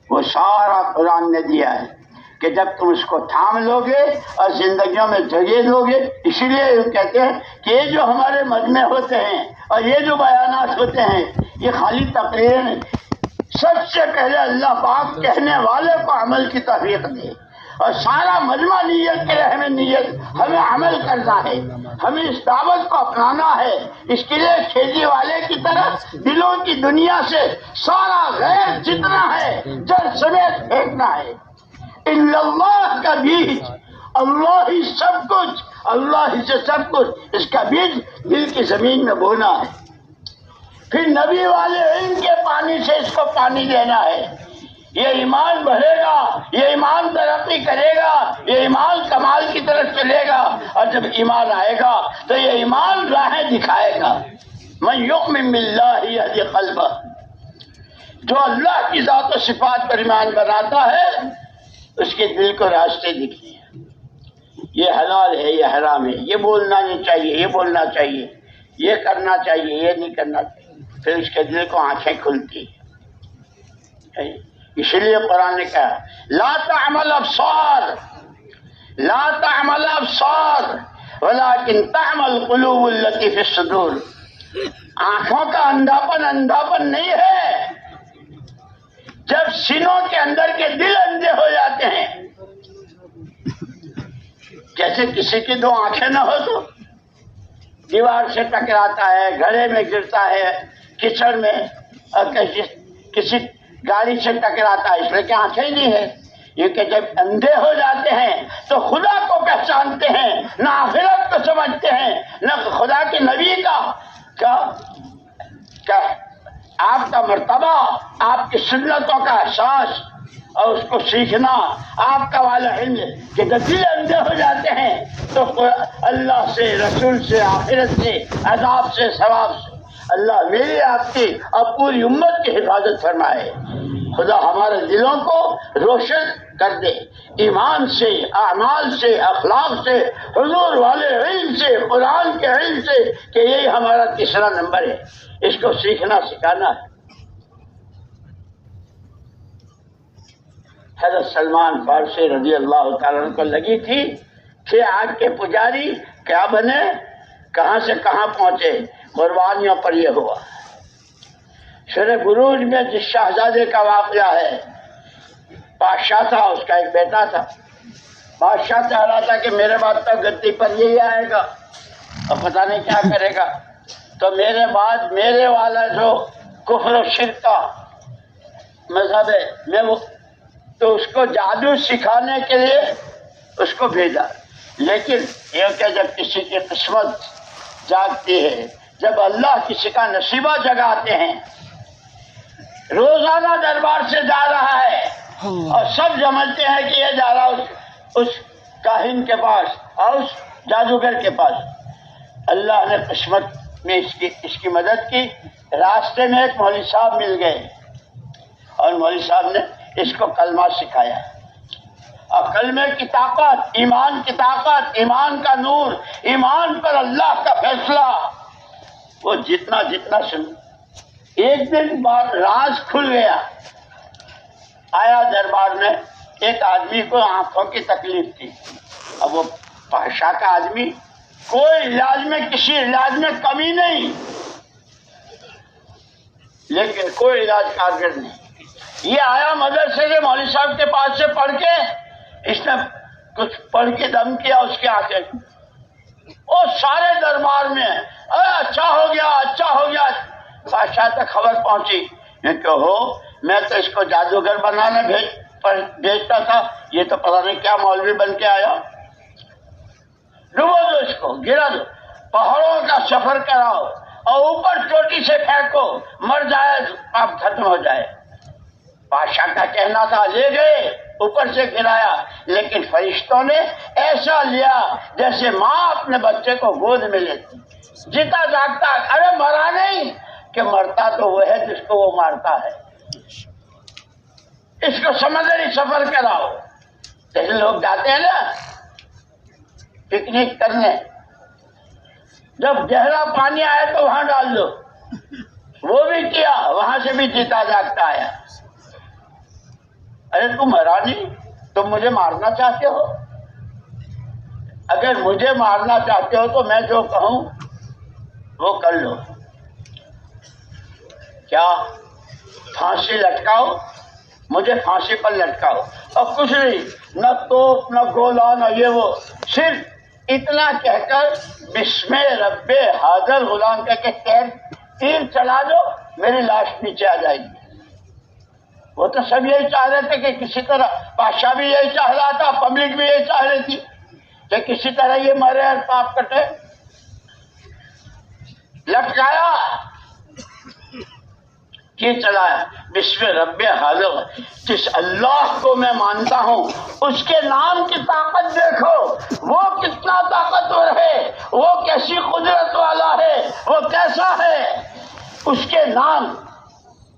وہ سارا قرآن نے دیا ہے. کہ جب تم اس کو تھام لو گے اور زندگیوں میں جگہ دو گے. اسی لیے یہ کہتے ہیں کہ یہ جو ہمارے مجمع ہوتے ہیں اور یہ جو بیانات ہوتے ہیں, یہ خالی تقریر نہیں. سب سے پہلے اللہ پاک کہنے والے کو عمل کی توفیق دے, اور سارا مجمع نیت کے ہمیں ہمیں عمل کرنا ہے, ہمیں اس دعوت کو اپنانا ہے. اس کے لیے کھیتی والے کی طرح دلوں کی دنیا سے سارا غیر جتنا ہے جڑ سمیت پھینکنا ہے. اللہ کا بیج, اللہ ہی سب کچھ, اللہ ہی سے سب کچھ, اس کا بیج دل کی زمین میں بونا ہے. پھر نبی والے علم کے پانی سے اس کو پانی دینا ہے. یہ ایمان بڑھے گا, یہ ایمان ترقی کرے گا, یہ ایمان کمال کی طرف چلے گا. اور جب ایمان آئے گا تو یہ ایمان راہیں دکھائے گا. من یؤمن باللہ یہدی قلبہ, جو اللہ کی ذات و صفات پر ایمان بناتا ہے اس کے دل کو راستے دکھتے ہیں. یہ حلال ہے, یہ حرام ہے, یہ بولنا نہیں چاہیے, یہ بولنا چاہیے, یہ کرنا چاہیے, یہ نہیں کرنا چاہیے. پھر اس کے دل کو آنکھیں کھلتی ہیں. اس لیے قرآن نے کہا لا تعمل ابصار, لا تعمل ابصار ولكن تعمل قلوب التي في الصدور. آنکھوں کا اندھاپن نہیں ہے جب سینوں کے اندر کے دل اندھے ہو جاتے ہیں. جیسے کسی کی 2 آنکھیں نہ ہو تو دیوار سے ٹکراتا ہے, گھڑے میں گرتا ہے, کچڑ میں, اور کسی گاڑی سے ٹکراتا ہے, اس لیے کہ آنکھیں ہی نہیں ہے. یہ کہ جب اندھے ہو جاتے ہیں تو خدا کو پہچانتے ہیں, نہ آخرت کو سمجھتے ہیں, نہ خدا کے نبی کا آپ کا مرتبہ, آپ کی سنتوں کا احساس, اور اس کو سیکھنا آپ کا والا علم کہ جب دل اندھے ہو جاتے ہیں تو اللہ سے، رسول سے، آخرت سے، عذاب سے، ثواب سے اللہ میری، آپ کی اور پوری امت کی حفاظت فرمائے۔ خدا ہمارے دلوں کو روشن کر دے ایمان سے، اعمال سے، اخلاق سے، حضور والے علم سے، قرآن کے علم سے، کہ یہی ہمارا تیسرا نمبر ہے، اس کو سیکھنا سکھانا ہے۔ حضرت سلمان فارسی رضی اللہ تعالیٰ عنہ کو لگی تھی کہ آج کے پجاری کیا بنے، کہاں سے کہاں پہنچے، قربانیوں پر یہ ہوا۔ سورہ بروج میں جس شہزادے کا واقعہ ہے، بادشاہ تھا، اس کا ایک بیٹا تھا، بادشاہ چاہ رہا تھا کہ میرے بعد تو گدی پر یہی آئے گا اور پتہ نہیں کیا کرے گا، تو میرے بعد میرے والا جو کفر و شرک کا مذہب ہے، میں وہ تو اس کو جادو سکھانے کے لیے اس کو بھیجا۔ لیکن یہ کہ جب کسی کی قسمت جاگتی ہے، جب اللہ کسی کا نصیبہ جگاتے ہیں، روزانہ دربار سے جا رہا ہے اور سب سمجھتے ہیں کہ یہ جا رہا اس کاہن کے پاس اور اس جادوگر کے پاس۔ اللہ نے قسمت میں اس کی مدد کی۔ راستے میں ایک مولوی صاحب مل گئے اور مولوی صاحب نے اس کو کلمہ سکھایا، اور کلمے کی طاقت، ایمان کی طاقت، ایمان کا نور، ایمان پر اللہ کا فیصلہ، وہ جتنا جتنا سن۔ ایک دن بعد راز کھل گیا، آیا دربار میں، ایک آدمی کو آنکھوں کی تکلیف تھی۔ اب وہ بادشاہ کا آدمی، کوئی علاج میں، کسی علاج میں کمی نہیں، لیکن کوئی علاج کارگر نہیں۔ یہ آیا مدرسے سے مولوی صاحب کے پاس سے پڑھ کے، اس نے کچھ پڑھ کے دم کیا اس کی آنکھیں، وہ سارے دربار میں اچھا ہو گیا، اچھا ہو گیا۔ بادشاہ تک خبر پہنچی کہ ہو، میں تو اس کو جادوگر بنانے بھیجتا تھا، یہ تو پتہ نہیں کیا مولوی بن کے آیا۔ ڈبو دو اس کو، گرا دو، پہاڑوں کا سفر کراؤ اور اوپر چوٹی سے پھینکو، مر جائے آپ ختم ہو جائے۔ بادشاہ کا کہنا تھا، لے گئے، اوپر سے گرایا، لیکن فرشتوں نے ایسا لیا جیسے ماں اپنے بچے کو گود میں لیتی، جیتا جاگتا۔ ارے مرا نہیں، کہ مرتا تو وہ ہے جس کو وہ مارتا ہے۔ اس کو سمندری سفر کراؤ۔ جیسے لوگ جاتے ہیں نا پکنک کرنے، جب گہرا پانی آئے تو وہاں ڈال دو، وہ بھی کیا، وہاں سے بھی جیتا جاگتا آیا۔ ارے تم مرا نہیں، تم مجھے مارنا چاہتے ہو؟ اگر مجھے مارنا چاہتے ہو تو میں جو کہوں وہ کر لو۔ کیا پھانسی لٹکاؤ، مجھے پھانسی پر لٹکاؤ، اور کچھ نہیں، نہ توپ، نہ گولا، نہ یہ وہ، صرف اتنا کہہ کر بسم رب حاضر غلام کہہ کے تیر چلا دو، میری لاش نیچے آ جائے گی۔ وہ تو سب یہی چاہ رہے تھے کہ کسی طرح، بادشاہ بھی یہی چاہ رہا تھا، پبلک بھی یہی چاہ رہی تھی کہ کسی طرح یہ مرے اور پاپ کٹے۔ لٹکایا، تیر چلایا، بسم رب حاضر، جس اللہ کو میں مانتا ہوں اس کے نام کی طاقت دیکھو، وہ کتنا طاقتور ہے، وہ کیسی قدرت والا ہے، وہ کیسا ہے۔ اس کے نام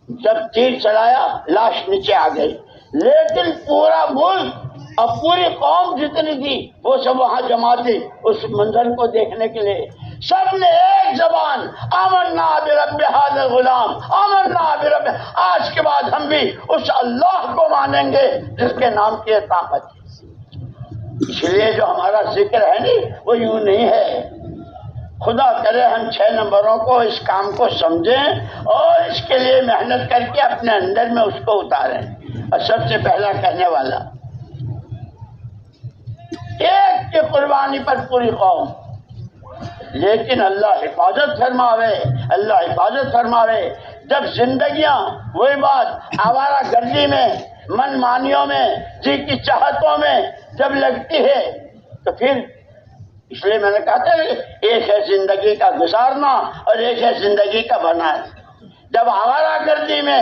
جب تیر چلایا، لاش نیچے آ گئی، لیکن پورا ملک اور پوری قوم جتنی تھی وہ سب وہاں جمع تھی اس منظر کو دیکھنے کے لیے۔ سب نے ایک زبان، آمنا برب ھذا الغلام، آمنا برب، آج کے بعد ہم بھی اس اللہ کو مانیں گے جس کے نام کی طاقت ہے۔ اس لیے جو ہمارا ذکر ہے نہیں وہ یوں نہیں ہے۔ خدا کرے ہم 6 نمبروں کو، اس کام کو سمجھیں اور اس کے لیے محنت کر کے اپنے اندر میں اس کو اتاریں۔ اور سب سے پہلا کہنے والا، ایک کی قربانی پر پوری قوم، لیکن اللہ حفاظت فرماوے، اللہ حفاظت فرماوے۔ جب زندگیاں وہی بات آوارہ گردی میں، من مانیوں میں، جی کی چاہتوں میں جب لگتی ہے تو پھر، اس لیے میں نے کہا تھا ایک ہے زندگی کا گزارنا اور ایک ہے زندگی کا بنانا۔ جب آوارہ گردی میں